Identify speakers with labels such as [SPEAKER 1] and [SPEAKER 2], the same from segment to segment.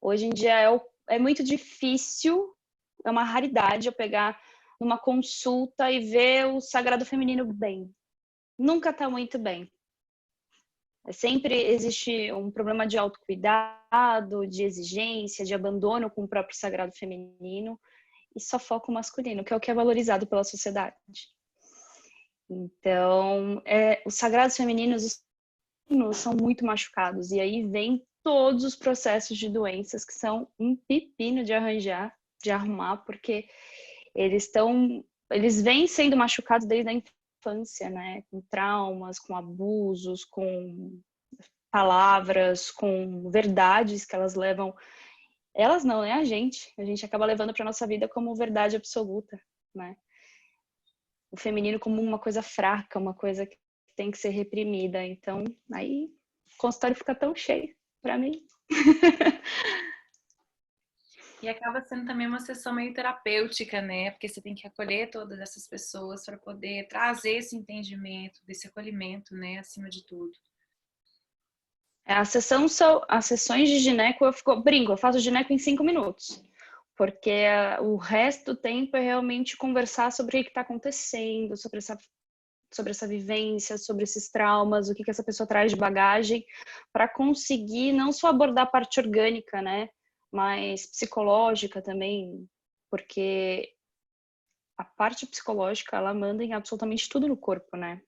[SPEAKER 1] Hoje em dia é muito difícil, é uma raridade eu pegar numa consulta e ver o sagrado feminino bem. Nunca está muito bem. Sempre existe um problema de autocuidado, de exigência, de abandono com o próprio sagrado feminino e só foco masculino, que é o que é valorizado pela sociedade. Então, os sagrados femininos são muito machucados e aí vem todos os processos de doenças que são um pepino de arranjar, de arrumar, porque eles vêm sendo machucados desde a infância, né? Com traumas, com abusos, com palavras, com verdades que elas levam. Elas não, né? A gente acaba levando para nossa vida como verdade absoluta, né? O feminino como uma coisa fraca, uma coisa que tem que ser reprimida. Então, aí o consultório fica tão cheio para mim.
[SPEAKER 2] E acaba sendo também uma sessão meio terapêutica, né? Porque você tem que acolher todas essas pessoas para poder trazer esse entendimento, desse acolhimento, né? Acima de tudo.
[SPEAKER 1] As sessões de gineco, eu faço gineco em 5 minutos. Porque o resto do tempo é realmente conversar sobre o que está acontecendo, sobre essa vivência, sobre esses traumas, o que essa pessoa traz de bagagem, para conseguir não só abordar a parte orgânica, né, mas psicológica também, porque a parte psicológica, ela manda em absolutamente tudo no corpo, né?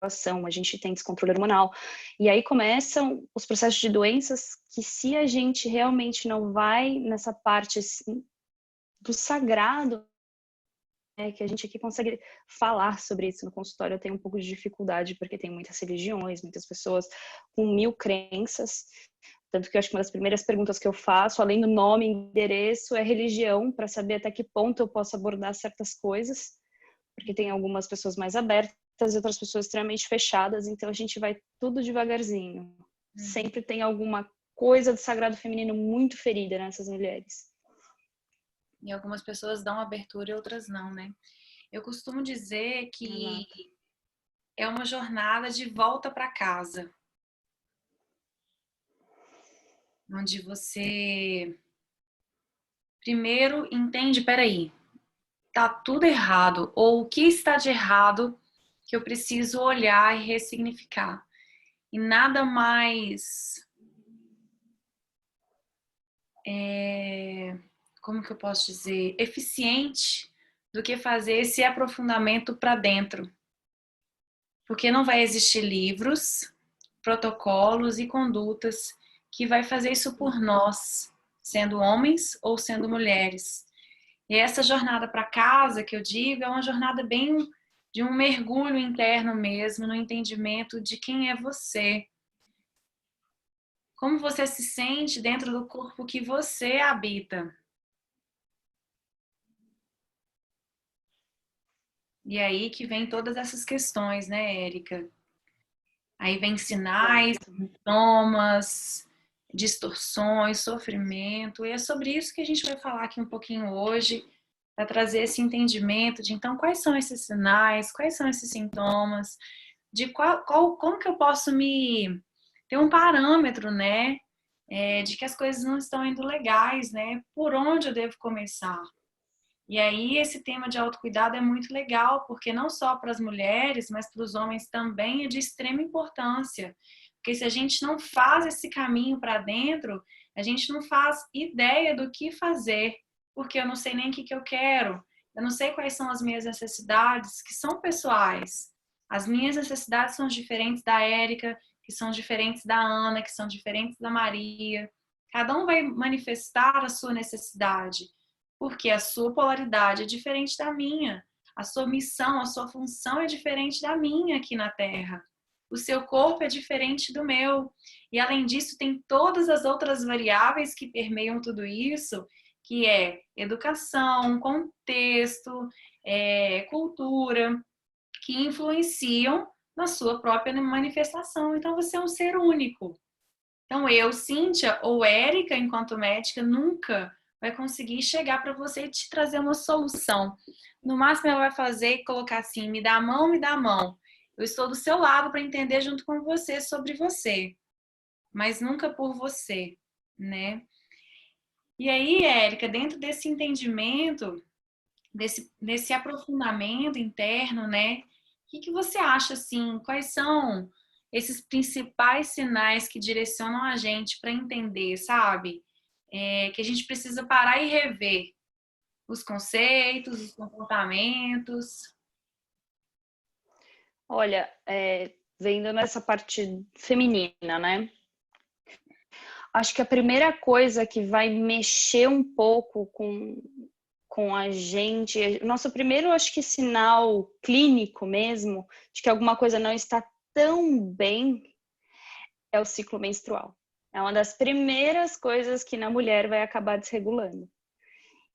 [SPEAKER 1] A gente tem descontrole hormonal. E aí começam os processos de doenças que, se a gente realmente não vai nessa parte assim, do sagrado, que a gente aqui consegue falar sobre isso no consultório, eu tenho um pouco de dificuldade, porque tem muitas religiões, muitas pessoas com 1000 crenças, tanto que eu acho que uma das primeiras perguntas que eu faço, além do nome e endereço, é religião, para saber até que ponto eu posso abordar certas coisas, porque tem algumas pessoas mais abertas e outras pessoas extremamente fechadas, então a gente vai tudo devagarzinho. Sempre tem alguma coisa do sagrado feminino muito ferida nessas mulheres.
[SPEAKER 2] E algumas pessoas dão abertura e outras não, né? Eu costumo dizer que é uma jornada de volta para casa. Onde você primeiro entende, peraí, tá tudo errado, ou o que está de errado que eu preciso olhar e ressignificar. E nada mais como que eu posso dizer, eficiente do que fazer esse aprofundamento para dentro. Porque não vai existir livros, protocolos e condutas que vai fazer isso por nós, sendo homens ou sendo mulheres. E essa jornada para casa, que eu digo, é uma jornada bem de um mergulho interno mesmo, no entendimento de quem é você. Como você se sente dentro do corpo que você habita. E aí que vem todas essas questões, né, Érica? Aí vem sinais, sintomas, distorções, sofrimento. E é sobre isso que a gente vai falar aqui um pouquinho hoje, para trazer esse entendimento de, então, quais são esses sinais, quais são esses sintomas, de como que eu posso ter um parâmetro, né? De que as coisas não estão indo legais, né? Por onde eu devo começar? E aí esse tema de autocuidado é muito legal, porque não só para as mulheres, mas para os homens também é de extrema importância. Porque se a gente não faz esse caminho para dentro, a gente não faz ideia do que fazer, porque eu não sei nem o que eu quero, eu não sei quais são as minhas necessidades, que são pessoais. As minhas necessidades são diferentes da Érica, que são diferentes da Ana, que são diferentes da Maria. Cada um vai manifestar a sua necessidade, porque a sua polaridade é diferente da minha, a sua missão, a sua função é diferente da minha aqui na Terra. O seu corpo é diferente do meu. E além disso, tem todas as outras variáveis que permeiam tudo isso, que é educação, contexto, cultura, que influenciam na sua própria manifestação. Então, você é um ser único. Então, eu, Cíntia ou Érica, enquanto médica, nunca vai conseguir chegar para você e te trazer uma solução. No máximo, ela vai fazer e colocar assim, me dá a mão, me dá a mão. Eu estou do seu lado para entender junto com você sobre você. mas nunca por você, né? E aí, Érica, dentro desse entendimento, desse aprofundamento interno, né? O que você acha, assim, quais são esses principais sinais que direcionam a gente para entender, sabe? Que a gente precisa parar e rever os conceitos, os comportamentos.
[SPEAKER 1] Olha, vendo nessa parte feminina, né? Acho que a primeira coisa que vai mexer um pouco com a gente, nosso primeiro, acho que sinal clínico mesmo, de que alguma coisa não está tão bem, é o ciclo menstrual. É uma das primeiras coisas que na mulher vai acabar desregulando.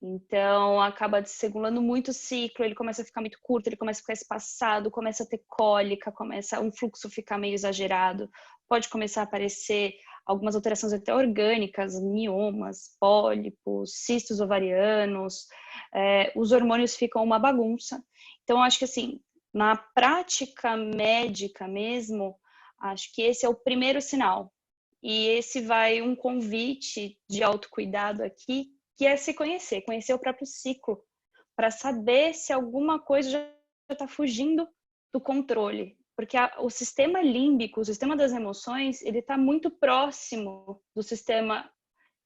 [SPEAKER 1] Então, acaba desregulando muito o ciclo, ele começa a ficar muito curto, ele começa a ficar espaçado, começa a ter cólica, começa um fluxo ficar meio exagerado, pode começar a aparecer algumas alterações até orgânicas, miomas, pólipos, cistos ovarianos, os hormônios ficam uma bagunça. Então, acho que assim, na prática médica mesmo, acho que esse é o primeiro sinal. E esse vai um convite de autocuidado aqui, que é se conhecer, conhecer o próprio ciclo, para saber se alguma coisa já está fugindo do controle. Porque o sistema límbico, o sistema das emoções, ele está muito próximo do sistema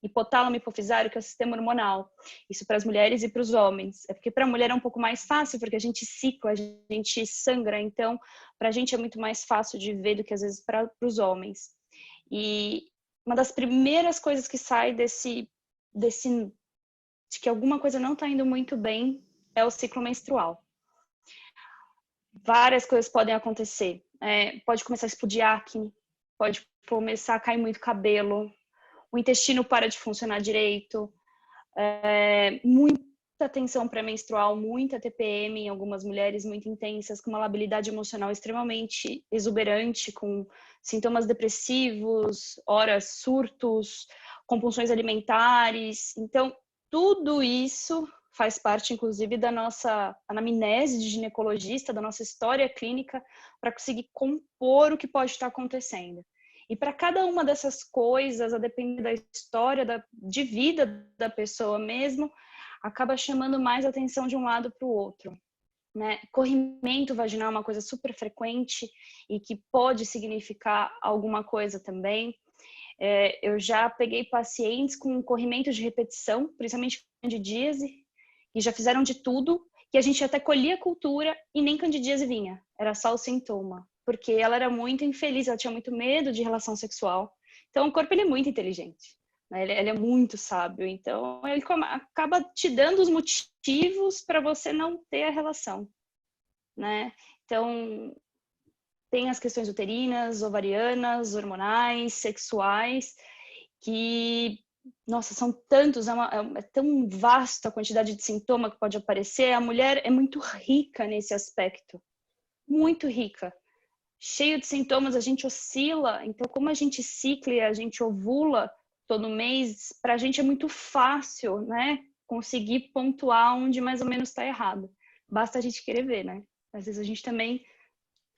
[SPEAKER 1] hipotálamo hipofisário, que é o sistema hormonal. Isso para as mulheres e para os homens. É porque para a mulher é um pouco mais fácil, porque a gente cicla, a gente sangra, então para a gente é muito mais fácil de ver do que às vezes para os homens. E uma das primeiras coisas que sai de que alguma coisa não está indo muito bem é o ciclo menstrual. Várias coisas podem acontecer. Pode começar a explodir acne, pode começar a cair muito cabelo, o intestino para de funcionar direito, muita tensão pré-menstrual, muita TPM em algumas mulheres muito intensas, com uma labilidade emocional extremamente exuberante, com sintomas depressivos, horas surtos, compulsões alimentares. Então, tudo isso faz parte, inclusive, da nossa anamnese de ginecologista, da nossa história clínica, para conseguir compor o que pode estar acontecendo. E para cada uma dessas coisas, a depender da história de vida da pessoa mesmo, acaba chamando mais atenção de um lado para o outro. Né? Corrimento vaginal é uma coisa super frequente e que pode significar alguma coisa também. Eu já peguei pacientes com corrimento de repetição, principalmente candidíase, e já fizeram de tudo, que a gente até colhia a cultura e nem candidíase vinha, era só o sintoma, porque ela era muito infeliz, ela tinha muito medo de relação sexual. Então o corpo ele é muito inteligente, né? Ele é muito sábio, então ele acaba te dando os motivos para você não ter a relação, né? Então tem as questões uterinas, ovarianas, hormonais, sexuais, que, nossa, são tantos, é tão vasta a quantidade de sintoma que pode aparecer. A mulher é muito rica nesse aspecto, muito rica. Cheio de sintomas, a gente oscila, então como a gente cicla e a gente ovula todo mês, para a gente é muito fácil, né, conseguir pontuar onde mais ou menos está errado. Basta a gente querer ver, né? Às vezes a gente também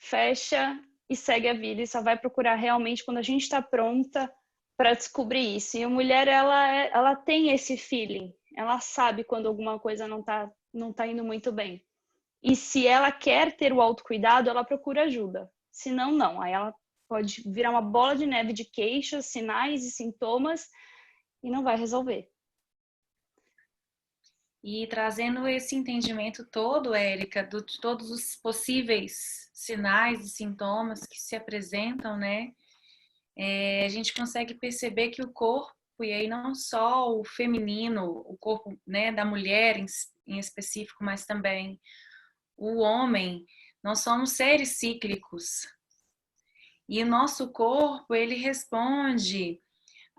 [SPEAKER 1] fecha e segue a vida e só vai procurar realmente quando a gente está pronta para descobrir isso. E a mulher, ela tem esse feeling, ela sabe quando alguma coisa não tá indo muito bem. E se ela quer ter o autocuidado, ela procura ajuda. Se não, não. Aí ela pode virar uma bola de neve de queixas, sinais e sintomas e não vai resolver.
[SPEAKER 2] E trazendo esse entendimento todo, Érica, de todos os possíveis sinais e sintomas que se apresentam, né? A gente consegue perceber que o corpo, e aí não só o feminino, o corpo, né, da mulher em específico, mas também o homem, nós somos seres cíclicos. E o nosso corpo, ele responde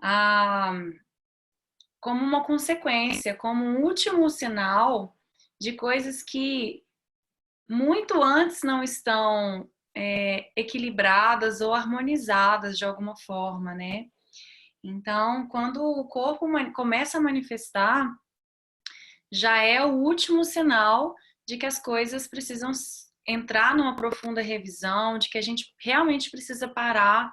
[SPEAKER 2] a como uma consequência, como um último sinal de coisas que muito antes não estão equilibradas ou harmonizadas de alguma forma, né? Então, quando o corpo começa a manifestar, já é o último sinal de que as coisas precisam entrar numa profunda revisão, de que a gente realmente precisa parar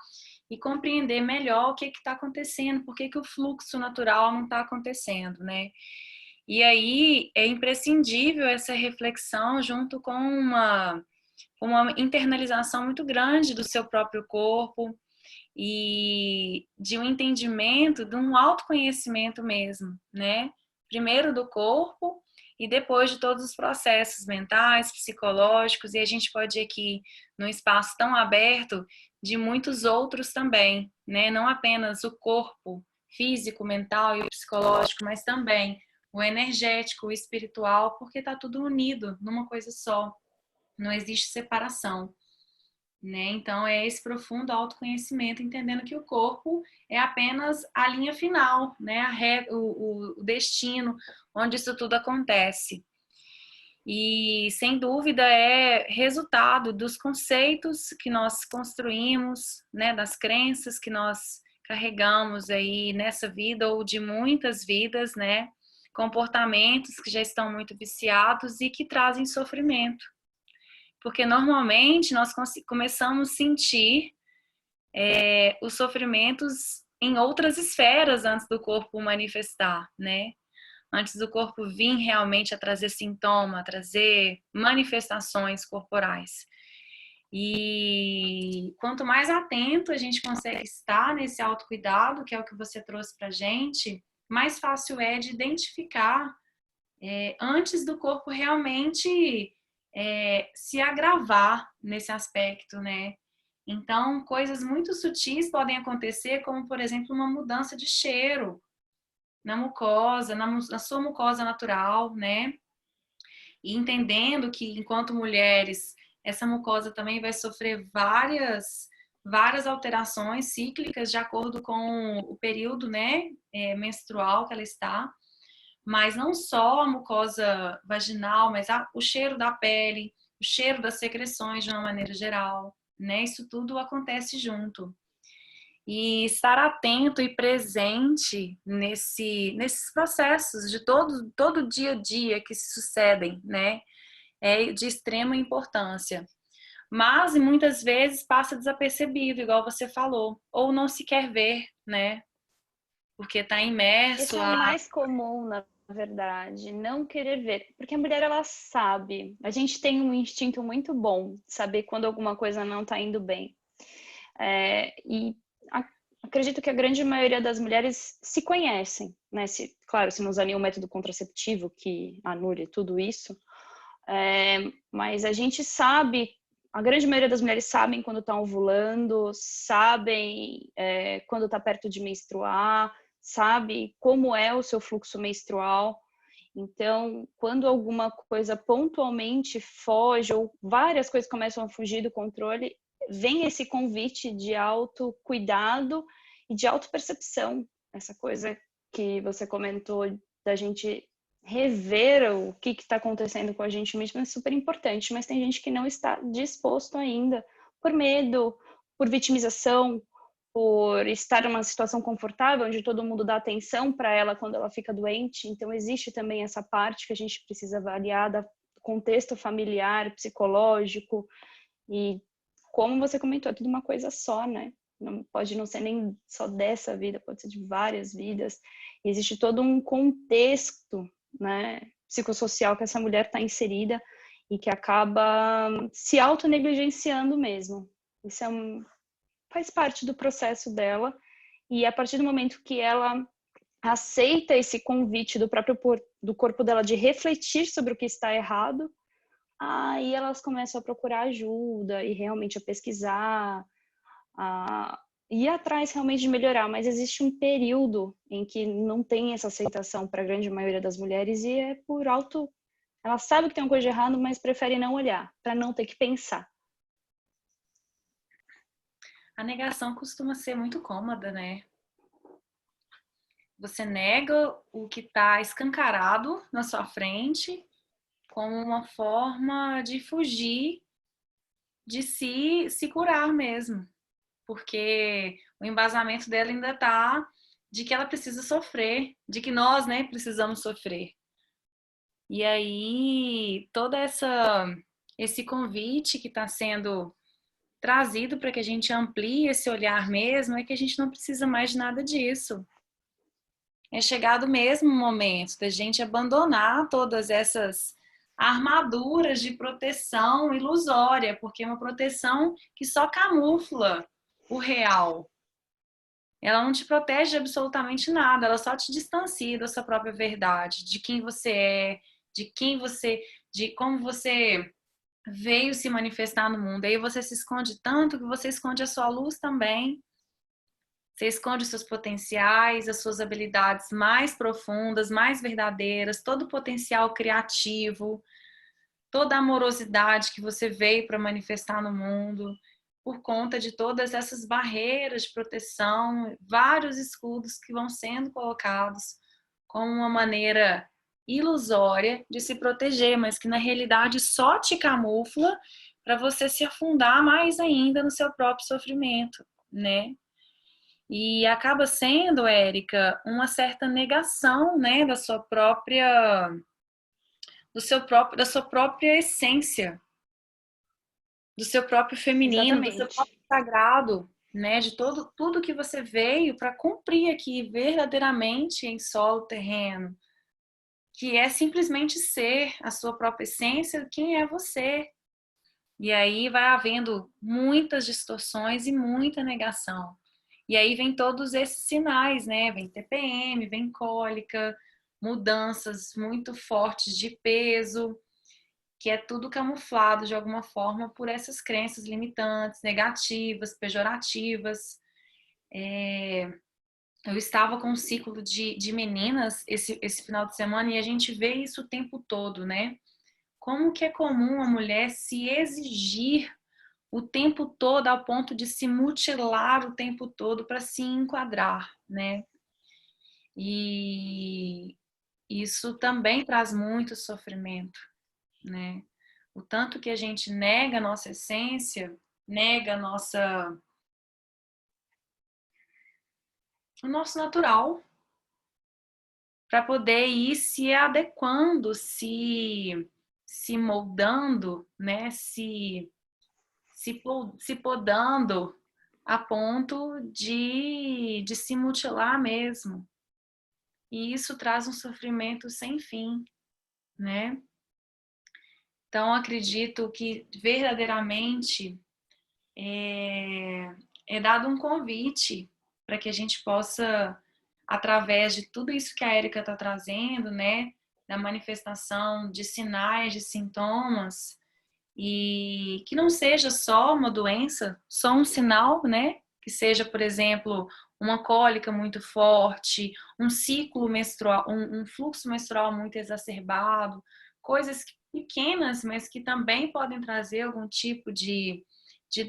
[SPEAKER 2] e compreender melhor o que está acontecendo, por que o fluxo natural não está acontecendo, né? E aí é imprescindível essa reflexão junto com uma internalização muito grande do seu próprio corpo e de um entendimento, de um autoconhecimento mesmo, né? Primeiro do corpo e depois de todos os processos mentais, psicológicos, e a gente pode ir aqui num espaço tão aberto de muitos outros também, né? Não apenas o corpo físico, mental e psicológico, mas também o energético, o espiritual, porque está tudo unido numa coisa só. Não existe separação, né? Então é esse profundo autoconhecimento, entendendo que o corpo é apenas a linha final, né? O destino onde isso tudo acontece. E sem dúvida é resultado dos conceitos que nós construímos, né? Das crenças que nós carregamos aí nessa vida ou de muitas vidas, né? Comportamentos que já estão muito viciados e que trazem sofrimento. Porque normalmente nós começamos a sentir os sofrimentos em outras esferas antes do corpo manifestar, né? Antes do corpo vir realmente a trazer sintoma, a trazer manifestações corporais. E quanto mais atento a gente consegue estar nesse autocuidado, que é o que você trouxe pra gente, mais fácil é de identificar antes do corpo realmente se agravar nesse aspecto, né? Então, coisas muito sutis podem acontecer, como, por exemplo, uma mudança de cheiro na mucosa, na sua mucosa natural, né? E entendendo que, enquanto mulheres, essa mucosa também vai sofrer várias alterações cíclicas de acordo com o período, né, menstrual que ela está. Mas não só a mucosa vaginal, mas o cheiro da pele, o cheiro das secreções de uma maneira geral, né? Isso tudo acontece junto. E estar atento e presente nesses processos de todo dia a dia que se sucedem, né? É de extrema importância. Mas muitas vezes passa desapercebido, igual você falou, ou não se quer ver, né? Porque está
[SPEAKER 1] Esse
[SPEAKER 2] imerso
[SPEAKER 1] é o mais comum, na verdade, não querer ver. Porque a mulher, ela sabe. A gente tem um instinto muito bom de saber quando alguma coisa não está indo bem. E acredito que a grande maioria das mulheres se conhecem, né? Claro, se não usar nenhum método contraceptivo que anule tudo isso. Mas a gente sabe, a grande maioria das mulheres sabem quando estão ovulando, sabem quando está perto de menstruar, sabe como é o seu fluxo menstrual. Então, quando alguma coisa pontualmente foge ou várias coisas começam a fugir do controle, vem esse convite de autocuidado e de autopercepção. Essa coisa que você comentou da gente rever o que está acontecendo com a gente mesmo é super importante, mas tem gente que não está disposto ainda por medo, por vitimização, por estar numa situação confortável, onde todo mundo dá atenção para ela quando ela fica doente. Então, existe também essa parte que a gente precisa avaliar do contexto familiar, psicológico, e como você comentou, é tudo uma coisa só, né? Não, pode não ser nem só dessa vida, pode ser de várias vidas. E existe todo um contexto, né, psicossocial que essa mulher está inserida e que acaba se autonegligenciando mesmo. Isso faz parte do processo dela, e a partir do momento que ela aceita esse convite do corpo dela de refletir sobre o que está errado, aí elas começam a procurar ajuda e realmente a pesquisar, a ir atrás realmente de melhorar, mas existe um período em que não tem essa aceitação para a grande maioria das mulheres e é por alto, ela sabe que tem uma coisa de errado, mas prefere não olhar, para não ter que pensar.
[SPEAKER 2] A negação costuma ser muito cômoda, né? Você nega o que está escancarado na sua frente como uma forma de fugir de se curar mesmo. Porque o embasamento dela ainda está de que ela precisa sofrer, de que nós, né, precisamos sofrer. E aí, esse convite que está sendo trazido para que a gente amplie esse olhar mesmo é que a gente não precisa mais de nada disso. É chegado mesmo o momento da gente abandonar todas essas armaduras de proteção ilusória, porque é uma proteção que só camufla o real. Ela não te protege de absolutamente nada, ela só te distancia da sua própria verdade, de quem você é, de como você veio se manifestar no mundo. Aí você se esconde tanto que você esconde a sua luz também. Você esconde os seus potenciais, as suas habilidades mais profundas, mais verdadeiras, todo o potencial criativo, toda a amorosidade que você veio para manifestar no mundo, por conta de todas essas barreiras de proteção, vários escudos que vão sendo colocados como uma maneira ilusória de se proteger, mas que na realidade só te camufla para você se afundar mais ainda no seu próprio sofrimento, né? E acaba sendo, Érica, uma certa negação, né, da sua própria da sua própria essência, do seu próprio feminino, do seu
[SPEAKER 1] Exatamente.
[SPEAKER 2] próprio sagrado, né, de tudo que você veio para cumprir aqui verdadeiramente em solo terreno, que é simplesmente ser a sua própria essência, quem é você. E aí vai havendo muitas distorções e muita negação. E aí vem todos esses sinais, né? Vem TPM, vem cólica, mudanças muito fortes de peso, que é tudo camuflado de alguma forma por essas crenças limitantes, negativas, pejorativas. Eu estava com um ciclo de meninas esse final de semana e a gente vê isso o tempo todo, né? Como que é comum a mulher se exigir o tempo todo ao ponto de se mutilar o tempo todo para se enquadrar, né? E isso também traz muito sofrimento, né? O tanto que a gente nega a nossa essência, nega o nosso natural, para poder ir se adequando, se moldando, né? Se podando a ponto de se mutilar mesmo. E isso traz um sofrimento sem fim, né? Então, acredito que verdadeiramente é dado um convite para que a gente possa, através de tudo isso que a Érica está trazendo, né? Da manifestação de sinais, de sintomas, e que não seja só uma doença, só um sinal, né? Que seja, por exemplo, uma cólica muito forte, um ciclo menstrual, um fluxo menstrual muito exacerbado, coisas pequenas, mas que também podem trazer algum tipo de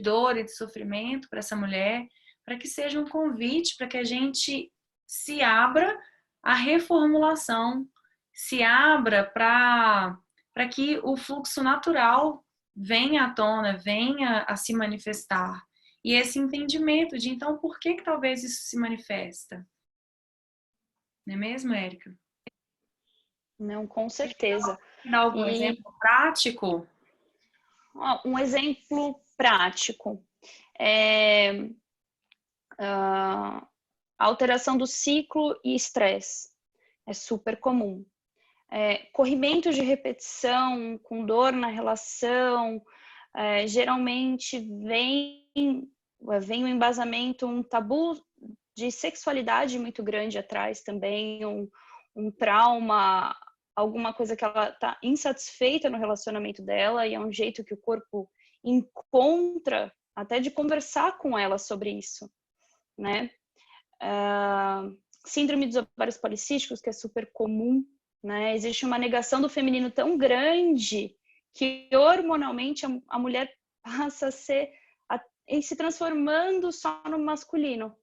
[SPEAKER 2] dor e de sofrimento para essa mulher, para que seja um convite para que a gente se abra à reformulação, se abra para que o fluxo natural venha à tona, venha a se manifestar. E esse entendimento de, então, por que talvez isso se manifesta? Não é mesmo, Érica?
[SPEAKER 1] Não, com certeza.
[SPEAKER 2] Dar algum
[SPEAKER 1] E
[SPEAKER 2] exemplo prático?
[SPEAKER 1] um exemplo prático é a alteração do ciclo e estresse. É super comum. Corrimentos de repetição, com dor na relação, geralmente vem um embasamento, um tabu de sexualidade muito grande atrás também, um trauma, alguma coisa que ela está insatisfeita no relacionamento dela e é um jeito que o corpo encontra até de conversar com ela sobre isso, né? Síndrome dos ovários policísticos, que é super comum, né? Existe uma negação do feminino tão grande que hormonalmente a mulher passa a se transformando só no masculino,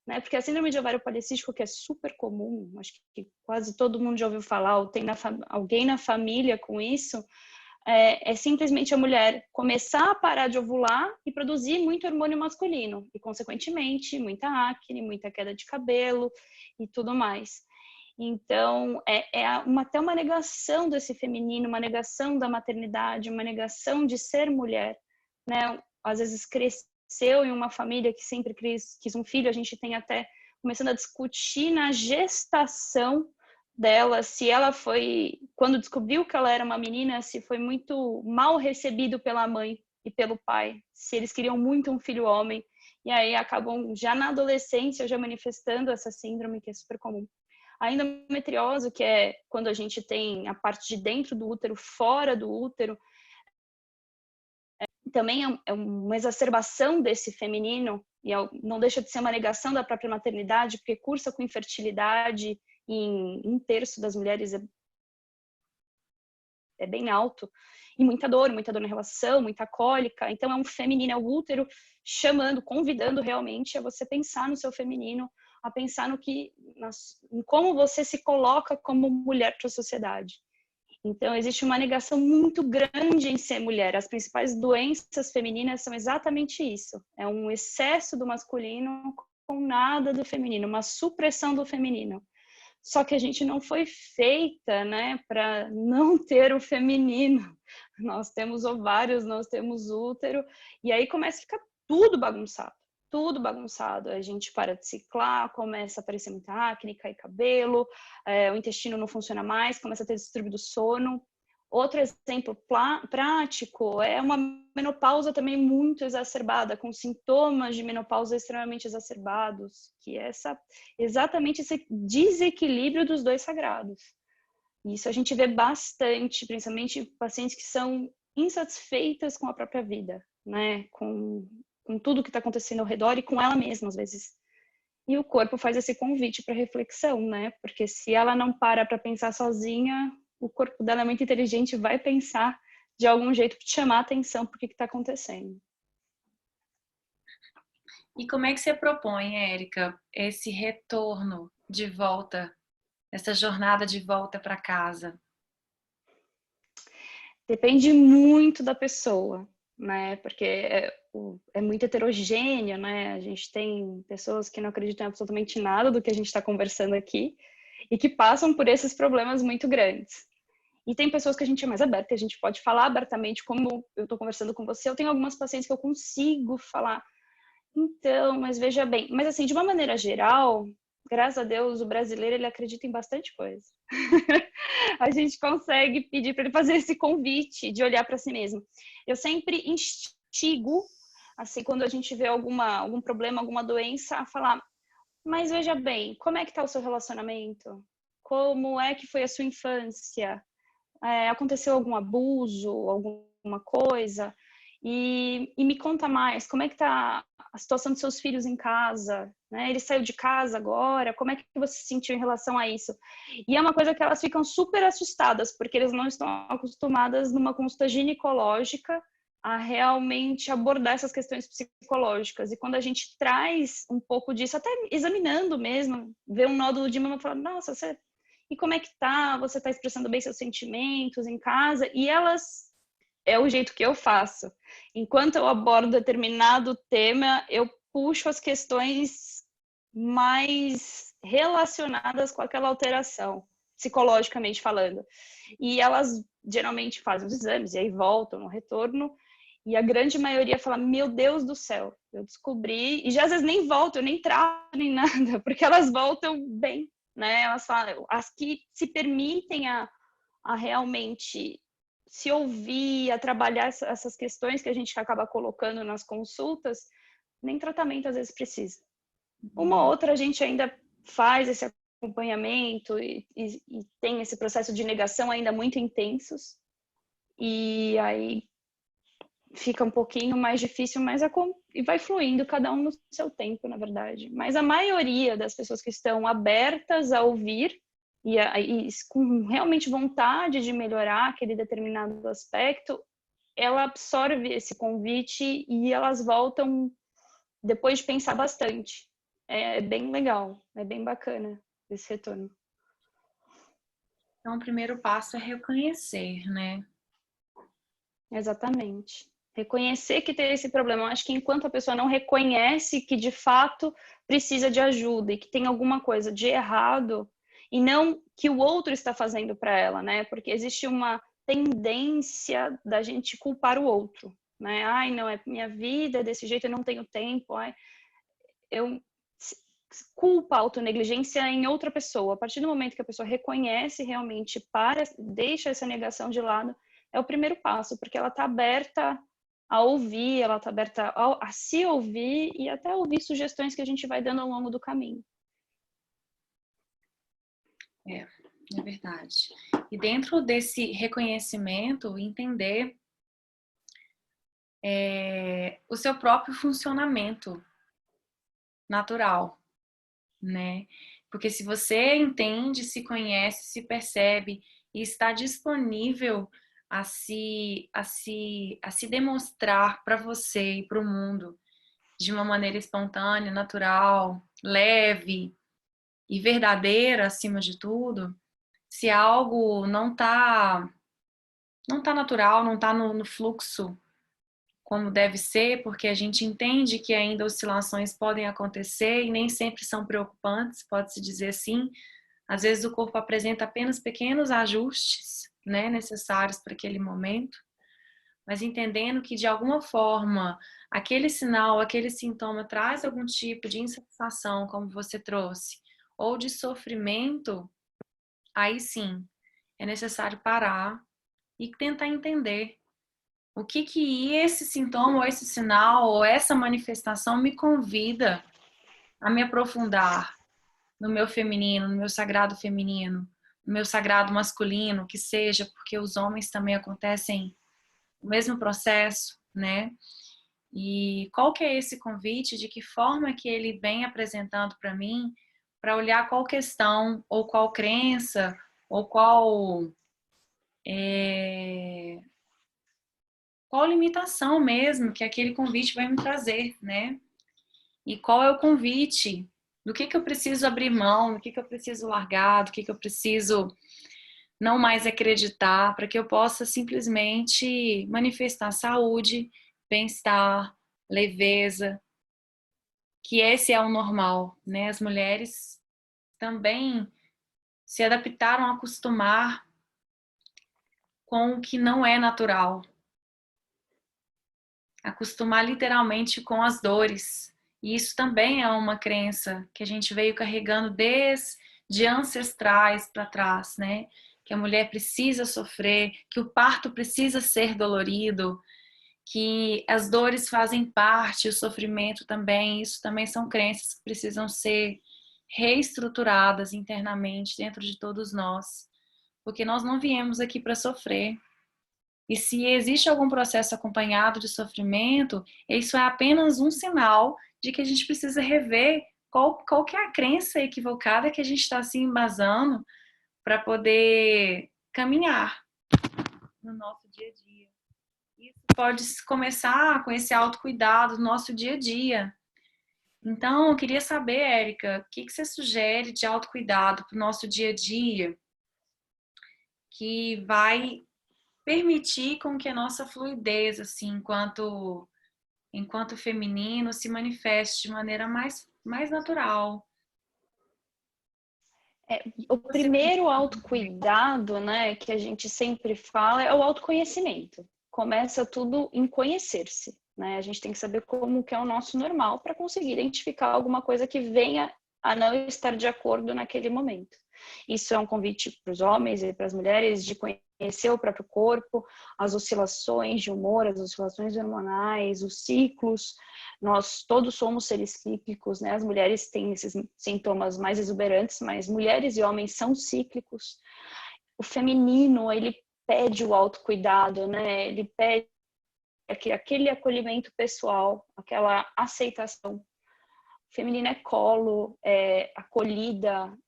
[SPEAKER 1] né? Porque a síndrome de ovário policístico, que é super comum, acho que quase todo mundo já ouviu falar, ou tem alguém na família com isso, é simplesmente a mulher começar a parar de ovular e produzir muito hormônio masculino, e consequentemente muita acne, muita queda de cabelo e tudo mais. Então, até uma negação desse feminino, uma negação da maternidade, uma negação de ser mulher, né? Às vezes nasceu em uma família que sempre quis um filho, a gente tem até começando a discutir na gestação dela, se ela foi, quando descobriu que ela era uma menina, se foi muito mal recebido pela mãe e pelo pai, se eles queriam muito um filho homem, e aí acabam já na adolescência já manifestando essa síndrome que é super comum. A endometriose, que é quando a gente tem a parte de dentro do útero, fora do útero, também é uma exacerbação desse feminino, e não deixa de ser uma negação da própria maternidade, porque cursa com infertilidade em 1/3 das mulheres é bem alto, e muita dor na relação, muita cólica. Então é um feminino, é o útero chamando, convidando realmente a você pensar no seu feminino, a pensar em como você se coloca como mulher para a sociedade. Então, existe uma negação muito grande em ser mulher. As principais doenças femininas são exatamente isso. É um excesso do masculino com nada do feminino, uma supressão do feminino. Só que a gente não foi feita, né, para não ter o feminino. Nós temos ovários, nós temos útero, e aí começa a ficar tudo bagunçado. Tudo bagunçado, a gente para de ciclar, começa a aparecer muita acne, cai cabelo, o intestino não funciona mais, começa a ter distúrbio do sono. Outro exemplo prático é uma menopausa também muito exacerbada, com sintomas de menopausa extremamente exacerbados, que é exatamente esse desequilíbrio dos dois sagrados. Isso a gente vê bastante, principalmente pacientes que são insatisfeitas com a própria vida, né? Com tudo que está acontecendo ao redor e com ela mesma, às vezes. E o corpo faz esse convite para reflexão, né? Porque se ela não para pensar sozinha, o corpo dela é muito inteligente, vai pensar de algum jeito para te chamar a atenção para o que está acontecendo.
[SPEAKER 2] E como é que você propõe, Érica, esse retorno de volta, essa jornada de volta para casa?
[SPEAKER 1] Depende muito da pessoa, né? Porque é muito heterogêneo, né? A gente tem pessoas que não acreditam em absolutamente nada do que a gente está conversando aqui e que passam por esses problemas muito grandes. E tem pessoas que a gente é mais aberta, a gente pode falar abertamente, como eu estou conversando com você. Eu tenho algumas pacientes que eu consigo falar, então, mas veja bem. Mas assim, de uma maneira geral, graças a Deus, o brasileiro, ele acredita em bastante coisa. A gente consegue pedir para ele fazer esse convite de olhar para si mesmo. Eu sempre instigo, assim, quando a gente vê algum problema, alguma doença, a falar, mas veja bem, como é que está o seu relacionamento? Como é que foi a sua infância? Aconteceu algum abuso, alguma coisa? E me conta mais, como é que está a situação dos seus filhos em casa? Né? Ele saiu de casa agora? Como é que você se sentiu em relação a isso? E é uma coisa que elas ficam super assustadas, porque eles não estão acostumadas numa consulta ginecológica a realmente abordar essas questões psicológicas. E quando a gente traz um pouco disso, até examinando mesmo, ver um nódulo de mama e falar, nossa, e como é que tá? Você está expressando bem seus sentimentos em casa? E elas, é o jeito que eu faço. Enquanto eu abordo determinado tema, eu puxo as questões mais relacionadas com aquela alteração, psicologicamente falando. E elas geralmente fazem os exames e aí voltam no retorno. E a grande maioria fala, meu Deus do céu, eu descobri. E já às vezes nem voltam, eu nem trato, nem nada, porque elas voltam bem. Né? Elas falam, as que se permitem a realmente se ouvir, a trabalhar essas questões que a gente acaba colocando nas consultas, nem tratamento às vezes precisa. Uma ou outra a gente ainda faz esse acompanhamento e tem esse processo de negação ainda muito intensos, e aí fica um pouquinho mais difícil, mas e vai fluindo, cada um no seu tempo, na verdade. Mas a maioria das pessoas que estão abertas a ouvir e com realmente vontade de melhorar aquele determinado aspecto, ela absorve esse convite e elas voltam depois de pensar bastante. É bem legal, é bem bacana esse retorno.
[SPEAKER 2] Então, o primeiro passo é reconhecer, né?
[SPEAKER 1] Exatamente. Reconhecer que tem esse problema. Eu acho que enquanto a pessoa não reconhece que de fato precisa de ajuda e que tem alguma coisa de errado e não que o outro está fazendo para ela, né? Porque existe uma tendência da gente culpar o outro. né? Ai, não, é minha vida, é desse jeito, eu não tenho tempo. Ai, eu culpa a autonegligência em outra pessoa. A partir do momento que a pessoa reconhece realmente, deixa essa negação de lado, é o primeiro passo, porque ela está aberta a ouvir, ela está aberta a se ouvir e até ouvir sugestões que a gente vai dando ao longo do caminho.
[SPEAKER 2] É verdade. E dentro desse reconhecimento, entender o seu próprio funcionamento natural, né? Porque se você entende, se conhece, se percebe e está disponível a se demonstrar para você e para o mundo de uma maneira espontânea, natural, leve e verdadeira, acima de tudo, se algo não tá natural, não tá no fluxo como deve ser, porque a gente entende que ainda oscilações podem acontecer e nem sempre são preocupantes, pode-se dizer assim. Às vezes o corpo apresenta apenas pequenos ajustes, né, necessários para aquele momento, mas entendendo que de alguma forma aquele sinal, aquele sintoma traz algum tipo de insatisfação, como você trouxe, ou de sofrimento, aí sim é necessário parar e tentar entender o que esse sintoma, ou esse sinal, ou essa manifestação me convida a me aprofundar no meu feminino, no meu sagrado feminino, no meu sagrado masculino, que seja, porque os homens também acontecem o mesmo processo, né? E qual que é esse convite, de que forma que ele vem apresentando para mim, para olhar qual questão, ou qual crença, ou qual limitação mesmo que aquele convite vai me trazer, né? E qual é o convite? Do que eu preciso abrir mão? Do que eu preciso largar? Do que eu preciso não mais acreditar, para que eu possa simplesmente manifestar saúde, bem-estar, leveza, que esse é o normal, né? As mulheres também se adaptaram a acostumar com o que não é natural, acostumar literalmente com as dores. E isso também é uma crença que a gente veio carregando desde ancestrais para trás, né? Que a mulher precisa sofrer, que o parto precisa ser dolorido, que as dores fazem parte, o sofrimento também. Isso também são crenças que precisam ser reestruturadas internamente dentro de todos nós, porque nós não viemos aqui para sofrer. E se existe algum processo acompanhado de sofrimento, isso é apenas um sinal de que a gente precisa rever qual que é a crença equivocada que a gente está se embasando para poder caminhar no nosso dia a dia. Isso pode começar com esse autocuidado no nosso dia a dia. Então, eu queria saber, Érica, o que você sugere de autocuidado para o nosso dia a dia que vai permitir com que a nossa fluidez, assim, enquanto feminino, se manifeste de maneira mais natural.
[SPEAKER 1] O primeiro autocuidado, né, que a gente sempre fala é o autoconhecimento. Começa tudo em conhecer-se, né? A gente tem que saber como que é o nosso normal para conseguir identificar alguma coisa que venha a não estar de acordo naquele momento. Isso é um convite para os homens e para as mulheres de conhecer o próprio corpo, as oscilações de humor, as oscilações hormonais, os ciclos. Nós todos somos seres cíclicos, né? As mulheres têm esses sintomas mais exuberantes, mas mulheres e homens são cíclicos. O feminino, ele pede o autocuidado, né? Ele pede aquele acolhimento pessoal, aquela aceitação. O feminino é colo, é acolhida,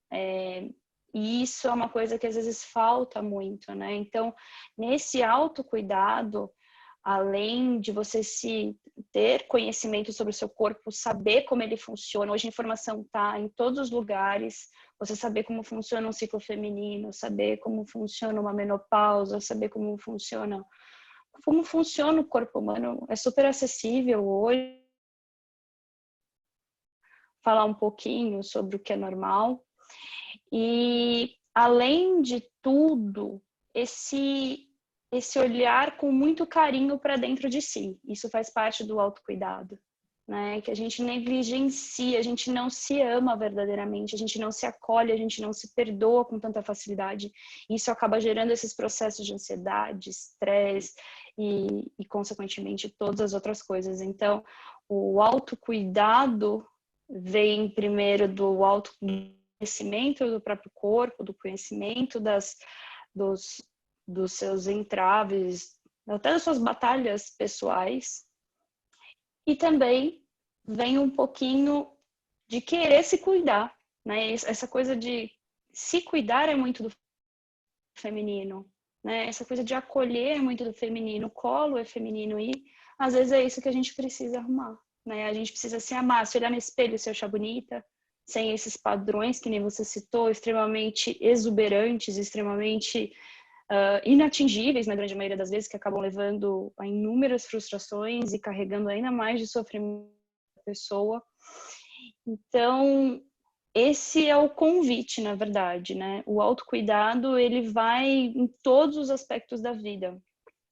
[SPEAKER 1] e isso é uma coisa que às vezes falta muito, né? Então, nesse autocuidado, além de você se ter conhecimento sobre o seu corpo, saber como ele funciona, hoje a informação está em todos os lugares, você saber como funciona um ciclo feminino, saber como funciona uma menopausa, saber como funciona o corpo humano, é super acessível hoje. Falar um pouquinho sobre o que é normal. E, além de tudo, esse esse olhar com muito carinho para dentro de si. Isso faz parte do autocuidado, né? Que a gente negligencia, a gente não se ama verdadeiramente, a gente não se acolhe, a gente não se perdoa com tanta facilidade. Isso acaba gerando esses processos de ansiedade, estresse e consequentemente, todas as outras coisas. Então, o autocuidado vem primeiro do autoconhecimento do próprio corpo, do conhecimento dos seus entraves, até das suas batalhas pessoais. E também vem um pouquinho de querer se cuidar, né? Essa coisa de se cuidar é muito do feminino, né? Essa coisa de acolher é muito do feminino, o colo é feminino e às vezes é isso que a gente precisa arrumar, né? A gente precisa se amar, se olhar no espelho e se achar bonita, sem esses padrões que nem você citou, extremamente exuberantes, extremamente inatingíveis na grande maioria das vezes, que acabam levando a inúmeras frustrações e carregando ainda mais de sofrimento da pessoa. Então, esse é o convite, na verdade, né? O autocuidado, ele vai em todos os aspectos da vida.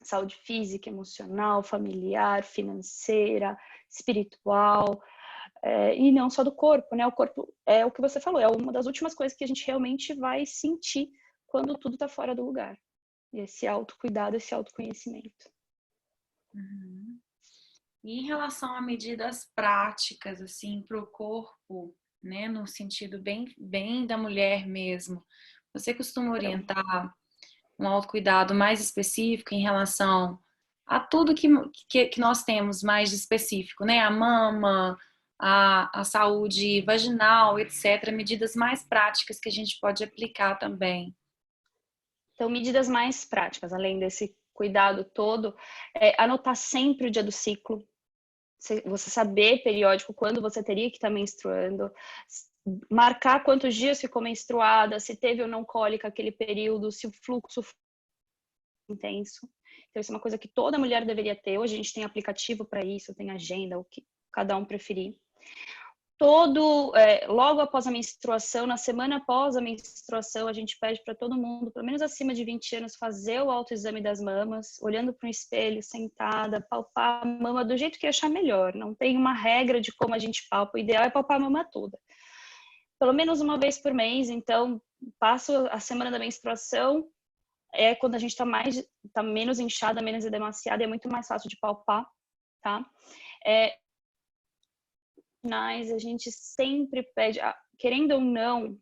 [SPEAKER 1] Saúde física, emocional, familiar, financeira, espiritual, e não só do corpo, né? O corpo é o que você falou, é uma das últimas coisas que a gente realmente vai sentir quando tudo está fora do lugar. Esse autocuidado, esse autoconhecimento.
[SPEAKER 2] Uhum. E em relação a medidas práticas, assim, para o corpo, né, no sentido bem da mulher mesmo, você costuma orientar um autocuidado mais específico em relação a tudo que nós temos mais de específico, né? A mama, a saúde vaginal, etc. Medidas mais práticas que a gente pode aplicar também.
[SPEAKER 1] Então, medidas mais práticas, além desse cuidado todo, anotar sempre o dia do ciclo, você saber periódico quando você teria que estar menstruando, marcar quantos dias ficou menstruada, se teve ou não cólica aquele período, se o fluxo foi intenso. Então, isso é uma coisa que toda mulher deveria ter. Hoje a gente tem aplicativo para isso, tem agenda, o que cada um preferir. Logo após a menstruação, na semana após a menstruação, a gente pede para todo mundo, pelo menos acima de 20 anos, fazer o autoexame das mamas, olhando para um espelho, sentada, palpar a mama do jeito que achar melhor. Não tem uma regra de como a gente palpa, o ideal é palpar a mama toda. Pelo menos uma vez por mês, então, passo a semana da menstruação, é quando a gente tá menos inchada, menos edemaciada, é muito mais fácil de palpar, tá? A gente sempre pede, querendo ou não,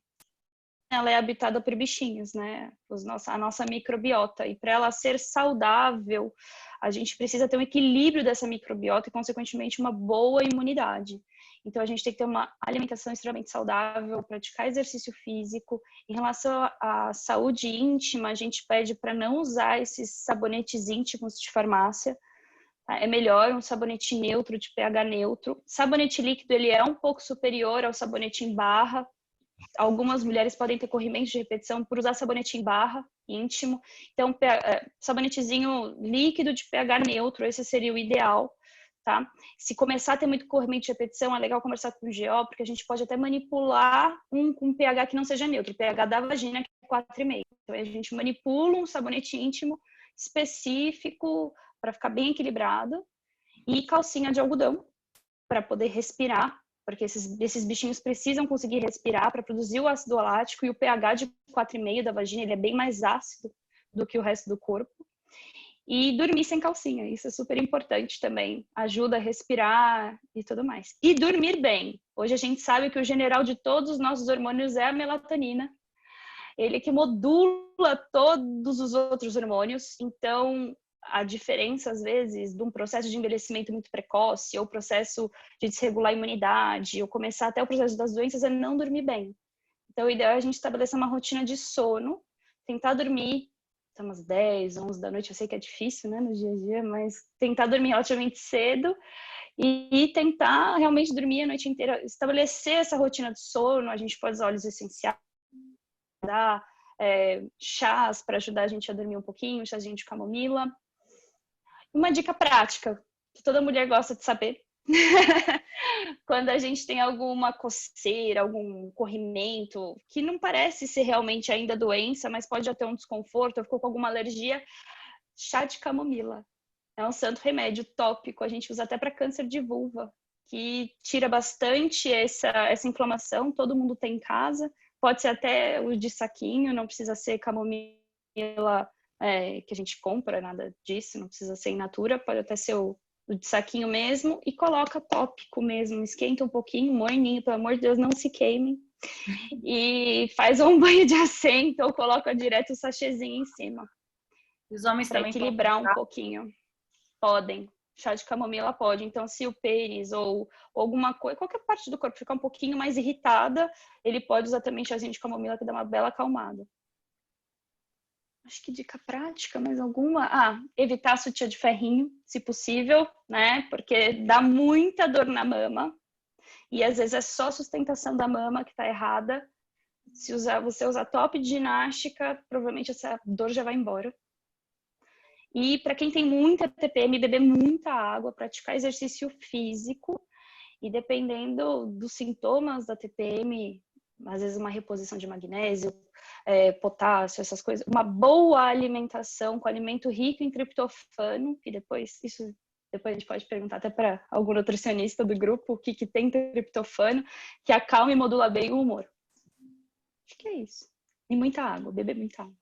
[SPEAKER 1] ela é habitada por bichinhos, né? A nossa microbiota. E para ela ser saudável, a gente precisa ter um equilíbrio dessa microbiota e, consequentemente, uma boa imunidade. Então, a gente tem que ter uma alimentação extremamente saudável, praticar exercício físico. Em relação à saúde íntima, a gente pede para não usar esses sabonetes íntimos de farmácia. É melhor um sabonete neutro, de pH neutro. Sabonete líquido, ele é um pouco superior ao sabonete em barra. Algumas mulheres podem ter corrimento de repetição por usar sabonete em barra, íntimo. Então, sabonetezinho líquido de pH neutro, esse seria o ideal, tá? Se começar a ter muito corrimento de repetição, é legal conversar com o GO, porque a gente pode até manipular um pH que não seja neutro, o pH da vagina, que é 4,5. Então, a gente manipula um sabonete íntimo específico para ficar bem equilibrado, e calcinha de algodão para poder respirar, porque esses bichinhos precisam conseguir respirar para produzir o ácido lático, e o pH de 4,5 da vagina, ele é bem mais ácido do que o resto do corpo. E dormir sem calcinha, isso é super importante também, ajuda a respirar e tudo mais. E dormir bem. Hoje a gente sabe que o general de todos os nossos hormônios é a melatonina, ele que modula todos os outros hormônios. Então, a diferença, às vezes, de um processo de envelhecimento muito precoce, ou processo de desregular a imunidade, ou começar até o processo das doenças, é não dormir bem. Então, o ideal é a gente estabelecer uma rotina de sono, tentar dormir até umas 10, 11 da noite. Eu sei que é difícil, né, no dia a dia, mas tentar dormir relativamente cedo e tentar realmente dormir a noite inteira. Estabelecer essa rotina de sono, a gente pode usar óleos essenciais, dar chás para ajudar a gente a dormir um pouquinho, chazinho de camomila. Uma dica prática, que toda mulher gosta de saber. Quando a gente tem alguma coceira, algum corrimento, que não parece ser realmente ainda doença, mas pode já ter um desconforto, ou ficou com alguma alergia, chá de camomila. É um santo remédio tópico, a gente usa até para câncer de vulva, que tira bastante essa inflamação, todo mundo tem em casa. Pode ser até o de saquinho, não precisa ser camomila que a gente compra, nada disso, não precisa ser in natura, pode até ser o de saquinho mesmo, e coloca tópico mesmo, esquenta um pouquinho, morninho, pelo amor de Deus, não se queime, e faz um banho de assento ou coloca direto o sachêzinho em cima.
[SPEAKER 2] Os homens
[SPEAKER 1] para
[SPEAKER 2] também
[SPEAKER 1] equilibrar
[SPEAKER 2] podem
[SPEAKER 1] um pouquinho. Podem. Chá de camomila pode. Então, se o pênis ou alguma coisa, qualquer parte do corpo ficar um pouquinho mais irritada, ele pode usar também chazinho de camomila, que dá uma bela acalmada. Acho que dica prática, mais alguma? Evitar sutiã de ferrinho, se possível, né? Porque dá muita dor na mama. E às vezes é só a sustentação da mama que tá errada. Se você usar top de ginástica, provavelmente essa dor já vai embora. E para quem tem muita TPM, beber muita água, praticar exercício físico. E dependendo dos sintomas da TPM, às vezes uma reposição de magnésio, potássio, essas coisas, uma boa alimentação com alimento rico em triptofano, que depois a gente pode perguntar até para algum nutricionista do grupo o que tem triptofano, que acalma e modula bem o humor. Acho que é isso. E muita água, beber muita água.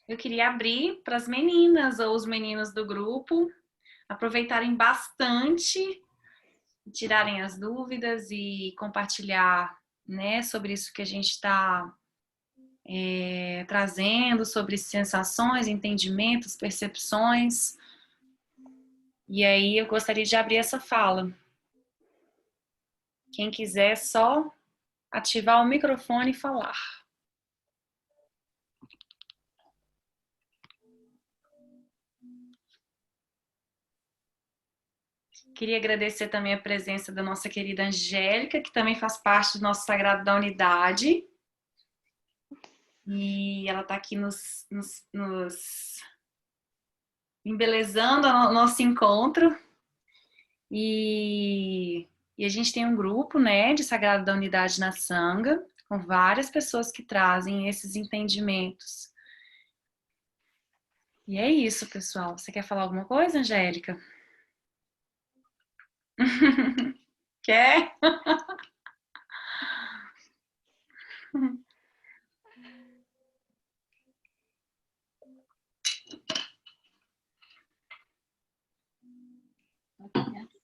[SPEAKER 2] Eu queria abrir para as meninas ou os meninos do grupo aproveitarem bastante, tirarem as dúvidas e compartilhar, né, sobre isso que a gente está trazendo, sobre sensações, entendimentos, percepções. E aí eu gostaria de abrir essa fala. Quem quiser só ativar o microfone e falar. Queria agradecer também a presença da nossa querida Angélica, que também faz parte do nosso Sagrado da Unidade. E ela está aqui nos embelezando o nosso encontro. E a gente tem um grupo, né, de Sagrado da Unidade na Sangha, com várias pessoas que trazem esses entendimentos. E é isso, pessoal. Você quer falar alguma coisa, Angélica? Quer?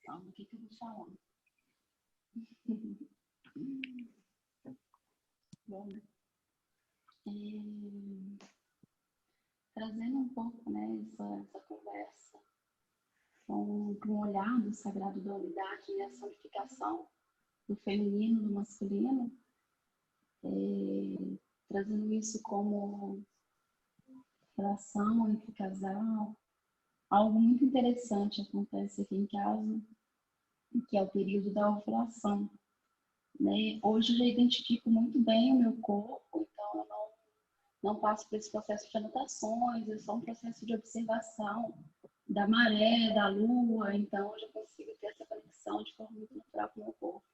[SPEAKER 3] O que eu vou falar? Bom, trazendo um pouco, né, essa conversa com um olhar do Sagrado da Unidade e essa unificação do feminino, do masculino, trazendo isso como relação entre casal, algo muito interessante acontece aqui em casa, que é o período da ovulação. Né? Hoje eu já identifico muito bem o meu corpo, então eu não passo por esse processo de anotações, é só um processo de observação da maré, da lua, então eu já consigo ter essa conexão de forma muito natural com o meu corpo.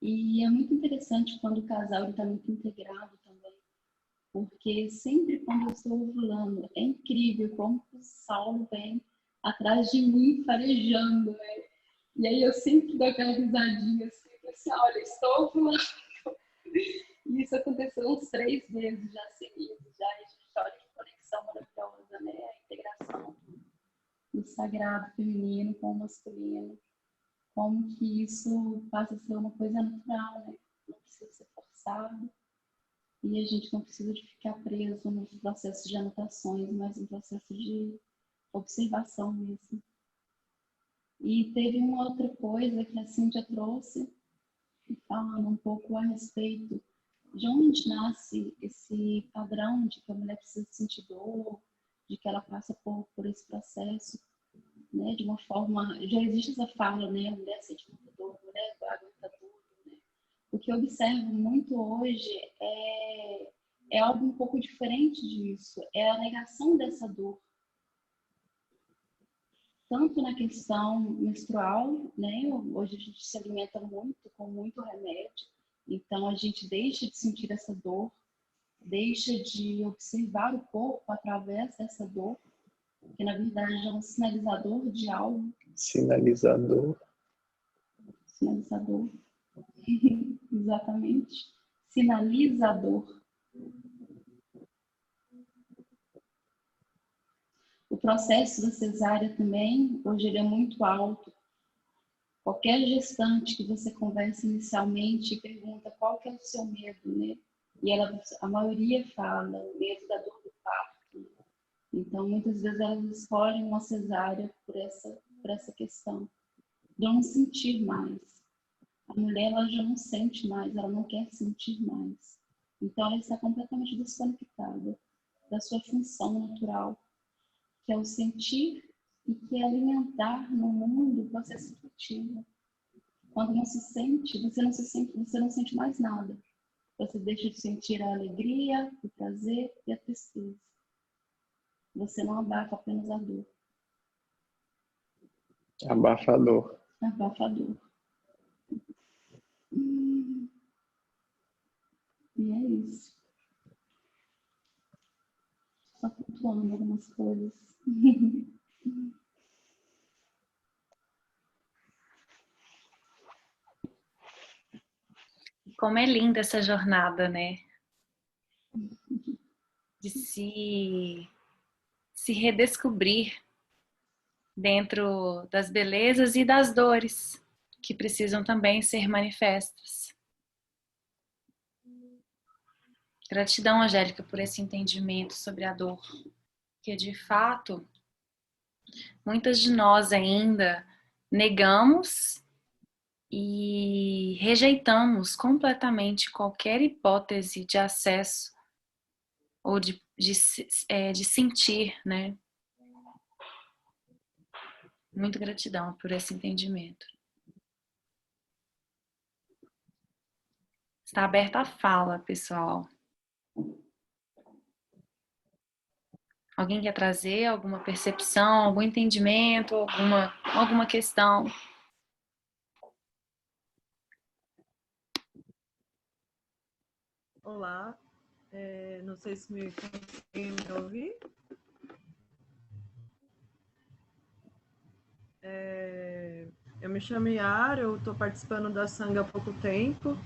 [SPEAKER 3] E é muito interessante quando o casal está muito integrado também, porque sempre quando eu estou ovulando, é incrível como o Saulo vem atrás de mim farejando, né? E aí eu sempre dou aquela risadinha assim, olha, estou ovulando. E isso aconteceu uns 3 vezes já seguidos, já a gente olha que conexão maravilhosa, né? A integração do sagrado feminino com o masculino, como que isso passa a ser uma coisa natural, né? Não precisa ser forçado e a gente não precisa de ficar preso nos processos de anotações, mas no processo de observação mesmo. E teve uma outra coisa que a Cíntia trouxe, falando um pouco a respeito de onde nasce esse padrão de que a mulher precisa sentir dor, de que ela passa por esse processo, né, de uma forma... Já existe essa fala, né, a mulher sente muita dor, a mulher aguenta tudo, né? O que eu observo muito hoje é algo um pouco diferente disso, é a negação dessa dor. Tanto na questão menstrual, né, hoje a gente se alimenta muito, com muito remédio, então a gente deixa de sentir essa dor, deixa de observar o corpo através dessa dor, que na verdade é um sinalizador de algo.
[SPEAKER 4] Sinalizador.
[SPEAKER 3] Sinalizador. Exatamente. Sinalizador. O processo da cesárea também, hoje ele é muito alto. Qualquer gestante que você conversa inicialmente pergunta qual que é o seu medo, né? E a maioria fala o medo da dor do parto. Então, muitas vezes elas escolhem uma cesárea por essa questão. De não sentir mais. A mulher ela já não sente mais, ela não quer sentir mais. Então, ela está completamente desconectada da sua função natural, que é o sentir e que é alimentar no mundo o processo afetivo. Quando não se sente, você não sente mais nada. Você deixa de sentir a alegria, o prazer e a tristeza. Você não abafa apenas a dor.
[SPEAKER 4] Abafador.
[SPEAKER 3] Abafador. E é isso. Só pontuando algumas coisas.
[SPEAKER 2] Como é linda essa jornada, né? De se redescobrir dentro das belezas e das dores que precisam também ser manifestas. Gratidão, Angélica, por esse entendimento sobre a dor, que de fato muitas de nós ainda negamos e rejeitamos completamente qualquer hipótese de acesso ou de sentir, né? Muito gratidão por esse entendimento. Está aberta a fala, pessoal. Alguém quer trazer alguma percepção, algum entendimento, alguma questão?
[SPEAKER 5] Olá, não sei se me conseguem me ouvir. Eu me chamo Yara, eu estou participando da Sangha há pouco tempo.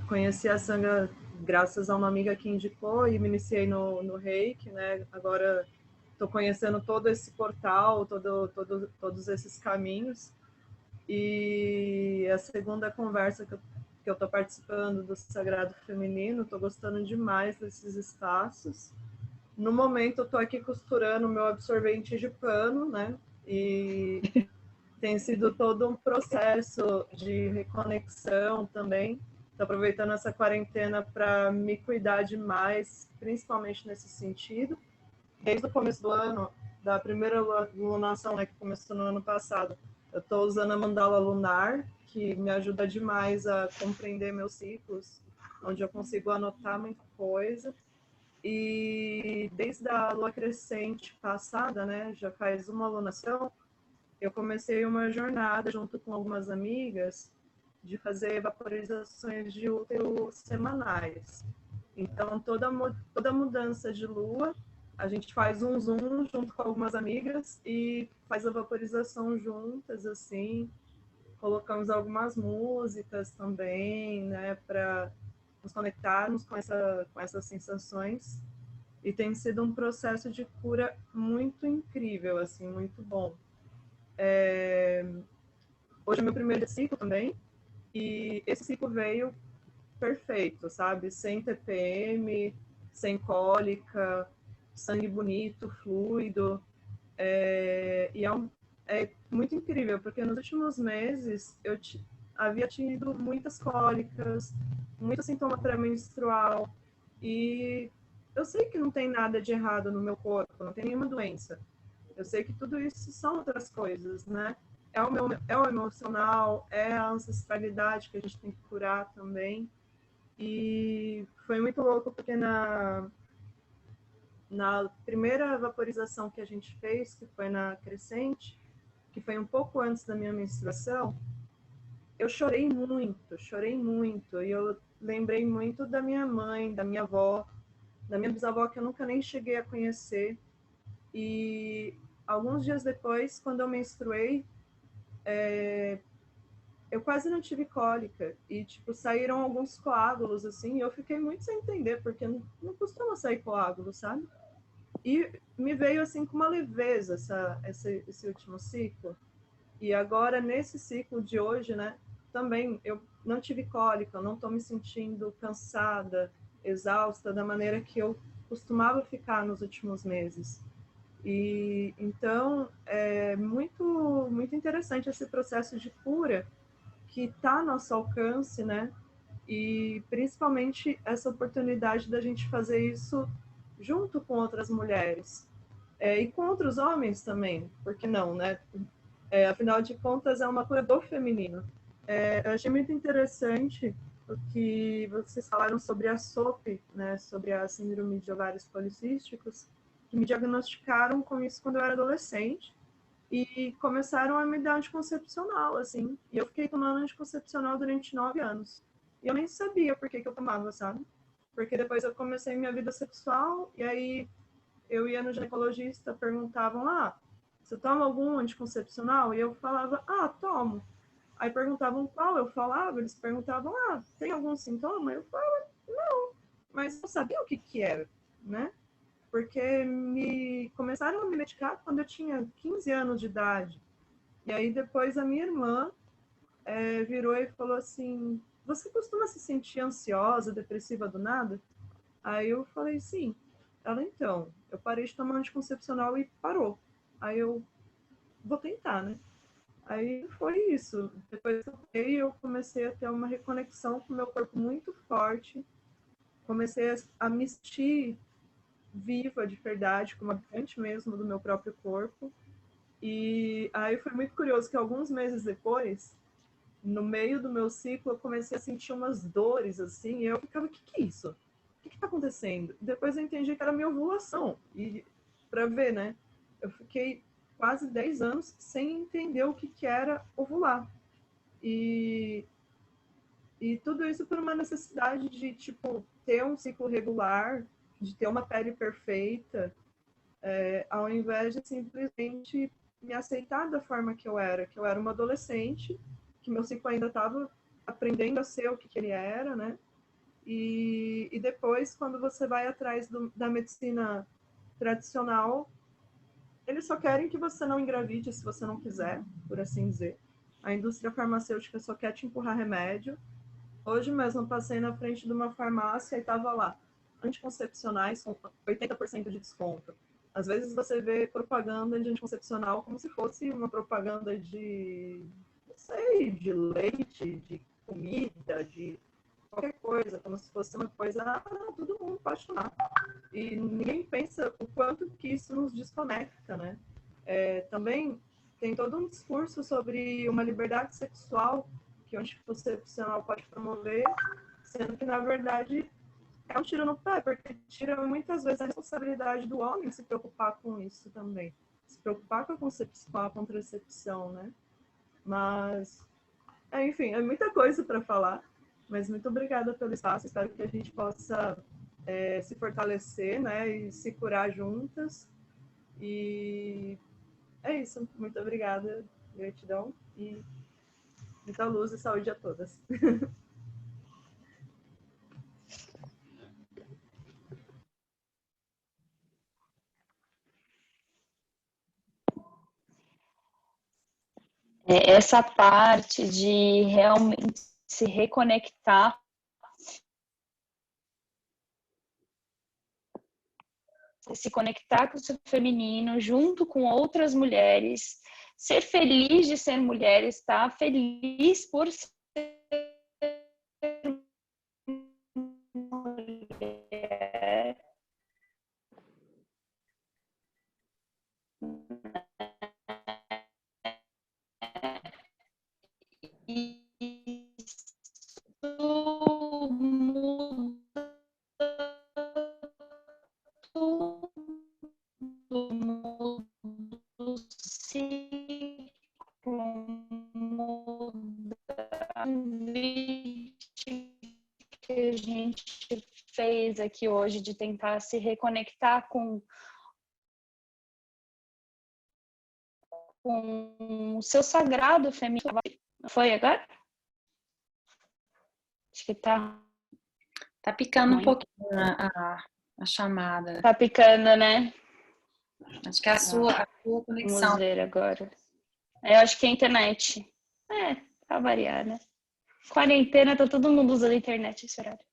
[SPEAKER 5] Conheci a Sangha graças a uma amiga que indicou e me iniciei no Reiki, né? Agora estou conhecendo todo esse portal, todos esses caminhos. E a segunda conversa que eu estou participando do Sagrado Feminino, estou gostando demais desses espaços. No momento, eu estou aqui costurando o meu absorvente de pano, né? E tem sido todo um processo de reconexão também. Estou aproveitando essa quarentena para me cuidar demais, principalmente nesse sentido. Desde o começo do ano, da primeira lunação, né, que começou no ano passado, eu estou usando a mandala lunar, que me ajuda demais a compreender meus ciclos, onde eu consigo anotar muita coisa. E desde a lua crescente passada, né, já faz uma lunação, eu comecei uma jornada junto com algumas amigas de fazer vaporizações de útero semanais. Então, toda mudança de lua, a gente faz um zoom junto com algumas amigas e faz a vaporização juntas, assim. Colocamos algumas músicas também, né, para nos conectarmos com essas sensações. E tem sido um processo de cura muito incrível, assim, muito bom. Hoje é meu primeiro ciclo também, e esse ciclo veio perfeito, sabe? Sem TPM, sem cólica, sangue bonito, fluido. E é muito incrível, porque nos últimos meses eu havia tido muitas cólicas, muito sintoma pré-menstrual, e eu sei que não tem nada de errado no meu corpo, não tem nenhuma doença. Eu sei que tudo isso são outras coisas, né? É o emocional, é a ancestralidade que a gente tem que curar também. E foi muito louco, porque na primeira vaporização que a gente fez, que foi na crescente, que foi um pouco antes da minha menstruação, eu chorei muito. E eu lembrei muito da minha mãe, da minha avó, da minha bisavó, que eu nunca nem cheguei a conhecer. E alguns dias depois, quando eu menstruei, eu quase não tive cólica. E, tipo, saíram alguns coágulos, assim, e eu fiquei muito sem entender, porque não costuma sair coágulo, sabe? E me veio, assim, com uma leveza esse último ciclo. E agora, nesse ciclo de hoje, né, também eu não tive cólica, eu não estou me sentindo cansada, exausta da maneira que eu costumava ficar nos últimos meses. E então é muito interessante esse processo de cura que está ao nosso alcance, né? E principalmente essa oportunidade da gente fazer isso junto com outras mulheres. E com outros homens também, por que não, né? Afinal de contas, é uma cura do feminino. Eu achei muito interessante o que vocês falaram sobre a SOP, né, sobre a síndrome de ovários policísticos, que me diagnosticaram com isso quando eu era adolescente e começaram a me dar anticoncepcional, assim. E eu fiquei tomando anticoncepcional durante 9 anos. E eu nem sabia por que eu tomava, sabe? Porque depois eu comecei minha vida sexual e aí eu ia no ginecologista, perguntavam, você toma algum anticoncepcional? E eu falava, tomo. Aí perguntavam qual, eu falava, eles perguntavam, tem algum sintoma? Eu falava, não, mas não sabia o que era, né? Porque começaram a me medicar quando eu tinha 15 anos de idade. E aí depois a minha irmã virou e falou assim, você costuma se sentir ansiosa, depressiva do nada? Aí eu falei, sim. Ela, então, eu parei de tomar anticoncepcional e parou. Aí eu vou tentar, né? Aí foi isso. Depois que eu comecei a ter uma reconexão com o meu corpo muito forte. Comecei a me sentir viva de verdade, como habitante mesmo do meu próprio corpo. E aí foi muito curioso que alguns meses depois, no meio do meu ciclo, eu comecei a sentir umas dores, assim, e eu ficava, o que é isso? O que está acontecendo? Depois eu entendi que era minha ovulação. E para ver, né? Eu fiquei quase 10 anos sem entender o que era ovular. E, e tudo isso por uma necessidade de, tipo, ter um ciclo regular, de ter uma pele perfeita, ao invés de simplesmente me aceitar da forma que eu era uma adolescente, que meu ciclo ainda estava aprendendo a ser o que ele era, né? E depois, quando você vai atrás da medicina tradicional, eles só querem que você não engravide se você não quiser, por assim dizer. A indústria farmacêutica só quer te empurrar remédio. Hoje mesmo passei na frente de uma farmácia e estava lá, anticoncepcionais com 80% de desconto. Às vezes você vê propaganda de anticoncepcional como se fosse uma propaganda de, não sei, de leite, de comida, de qualquer coisa, como se fosse uma coisa, todo mundo pode tomar. E ninguém pensa o quanto que isso nos desconecta, né? Também tem todo um discurso sobre uma liberdade sexual que o anticoncepcional pode promover, sendo que, na verdade, é um tiro no pé, porque tira muitas vezes a responsabilidade do homem se preocupar com isso também. Se preocupar com a contracepção, né? Mas, enfim, é muita coisa para falar. Mas muito obrigada pelo espaço. Espero que a gente possa se fortalecer, né? E se curar juntas. E é isso. Muito obrigada. Gratidão. E muita luz e saúde a todas.
[SPEAKER 1] Essa parte de realmente se reconectar se conectar com o seu feminino junto com outras mulheres, ser feliz de ser mulher, estar feliz por ser mulher. Isso muda tudo, muda o ciclo, muda a convite que a gente fez aqui hoje de tentar se reconectar com o seu sagrado feminino. Foi agora? Acho que tá
[SPEAKER 2] picando um
[SPEAKER 1] ruim.
[SPEAKER 2] pouquinho a chamada.
[SPEAKER 1] Tá picando, né?
[SPEAKER 2] Acho que é a sua conexão.
[SPEAKER 1] Vamos ver agora. Eu acho que é a internet. Pra variar, né? Quarentena, tá todo mundo usando a internet esse horário.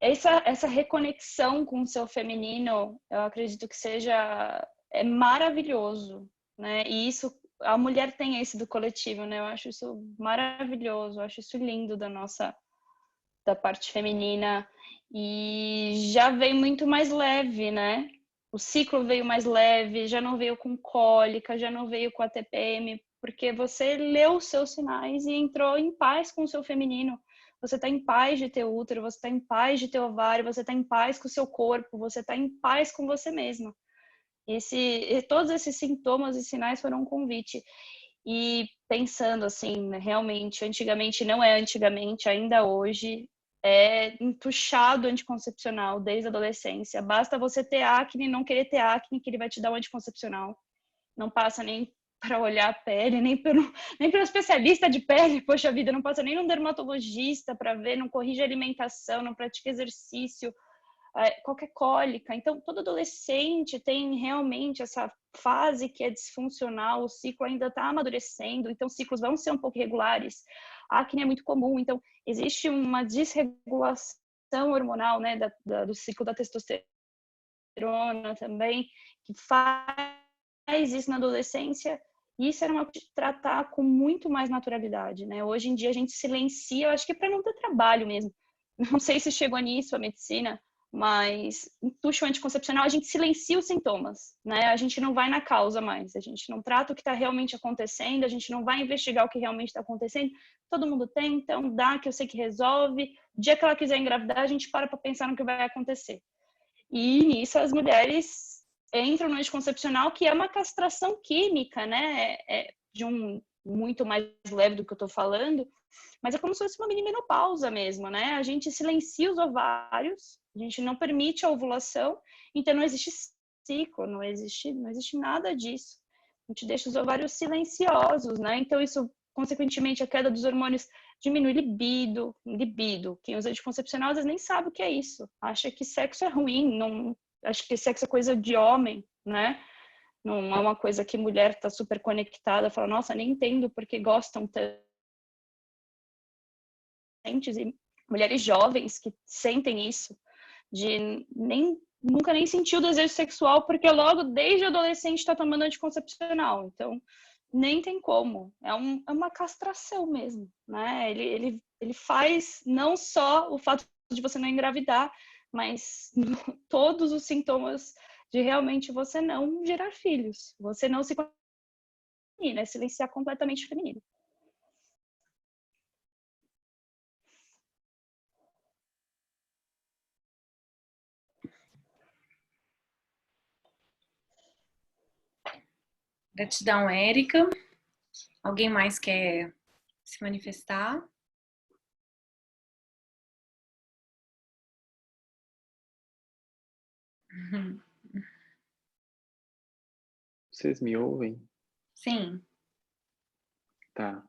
[SPEAKER 1] Essa reconexão com o seu feminino, eu acredito que é maravilhoso, né? E isso, a mulher tem esse do coletivo, né? Eu acho isso maravilhoso, eu acho isso lindo da parte feminina. E já veio muito mais leve, né? O ciclo veio mais leve, já não veio com cólica, já não veio com a TPM, porque você leu os seus sinais e entrou em paz com o seu feminino. Você está em paz de ter útero, você está em paz de ter ovário, você está em paz com o seu corpo, você está em paz com você mesma. Todos esses sintomas e sinais foram um convite. E pensando assim, realmente, antigamente não é antigamente, ainda hoje, é entuchado anticoncepcional desde a adolescência. Basta você ter acne e não querer ter acne que ele vai te dar um anticoncepcional. Não passa nem para olhar a pele, nem pelo especialista de pele, poxa vida, não passa nem num dermatologista para ver, não corrige a alimentação, não pratica exercício, qualquer cólica. Então, todo adolescente tem realmente essa fase que é disfuncional, o ciclo ainda está amadurecendo, então os ciclos vão ser um pouco irregulares. A acne é muito comum, então existe uma desregulação hormonal, né, do ciclo da testosterona também, que faz isso na adolescência. E isso era uma coisa de tratar com muito mais naturalidade, né? Hoje em dia a gente silencia, eu acho que para não ter trabalho mesmo. Não sei se chegou nisso a medicina, mas entuxa o anticoncepcional, a gente silencia os sintomas, né? A gente não vai na causa mais, a gente não trata o que está realmente acontecendo, a gente não vai investigar o que realmente está acontecendo. Todo mundo tem, então dá, que eu sei que resolve. O dia que ela quiser engravidar, a gente para pensar no que vai acontecer. E nisso as mulheres entram no anticoncepcional, que é uma castração química, né? De um muito mais leve do que eu estou falando, mas é como se fosse uma mini menopausa mesmo, né? A gente silencia os ovários, a gente não permite a ovulação, então não existe ciclo, não existe nada disso. A gente deixa os ovários silenciosos, né? Então isso, consequentemente, a queda dos hormônios diminui libido. Quem usa anticoncepcional às vezes nem sabe o que é isso. Acha que sexo é ruim, acha que sexo é coisa de homem, né? Não é uma coisa que mulher está super conectada, fala, nossa, nem entendo porque gostam tanto. E mulheres jovens que sentem isso, de nunca nem sentiu o desejo sexual, porque logo desde adolescente está tomando anticoncepcional. Então, nem tem como. É uma castração mesmo, né? Ele faz não só o fato de você não engravidar, mas todos os sintomas de realmente você não gerar filhos, você não se feminina, silenciar completamente feminino.
[SPEAKER 2] Gratidão, Érica. Alguém mais quer se manifestar?
[SPEAKER 4] Vocês me ouvem?
[SPEAKER 2] Sim.
[SPEAKER 4] Tá.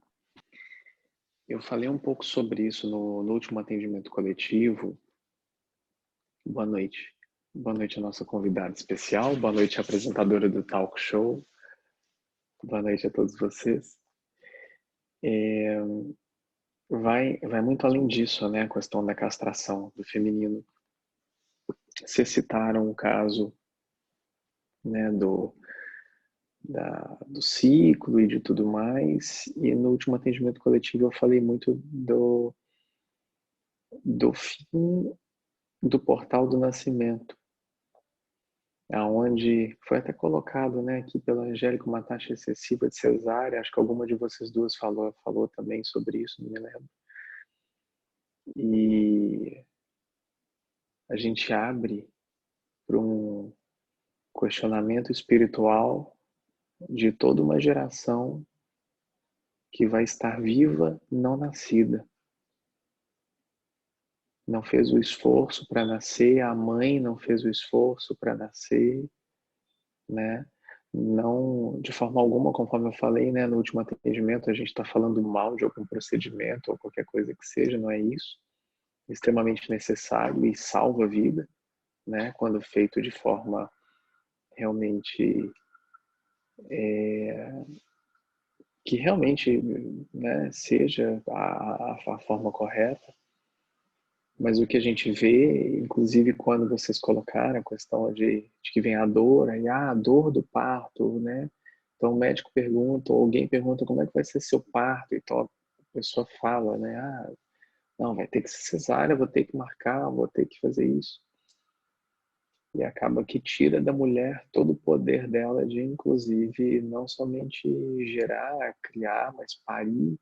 [SPEAKER 4] Eu falei um pouco sobre isso no último atendimento coletivo. Boa noite. Boa noite a nossa convidada especial. Boa noite, apresentadora do Talk Show. Boa noite a todos vocês. Vai muito além disso, né? A questão da castração do feminino. Vocês citaram o caso, né, do ciclo e de tudo mais, e no último atendimento coletivo eu falei muito do fim do portal do nascimento, aonde foi até colocado, né, aqui pela Angélica, uma taxa excessiva de cesárea. Acho que alguma de vocês duas falou também sobre isso, não me lembro. E a gente abre para um questionamento espiritual de toda uma geração que vai estar viva, não nascida. não fez o esforço para nascer, a mãe não fez o esforço para nascer, né? Não, de forma alguma, conforme eu falei, né, no último atendimento, a gente está falando mal de algum procedimento ou qualquer coisa que seja, não é isso. Extremamente necessário e salva a vida, né, quando feito de forma realmente que realmente, né, seja a forma correta. Mas o que a gente vê, inclusive quando vocês colocaram a questão de que vem a dor, aí a dor do parto, né? Então o médico pergunta, ou alguém pergunta como é que vai ser seu parto, então a pessoa fala, né? Ah, não, vai ter que ser cesárea, vou ter que marcar, vou ter que fazer isso. E acaba que tira da mulher todo o poder dela de, inclusive, não somente gerar, criar, mas parir.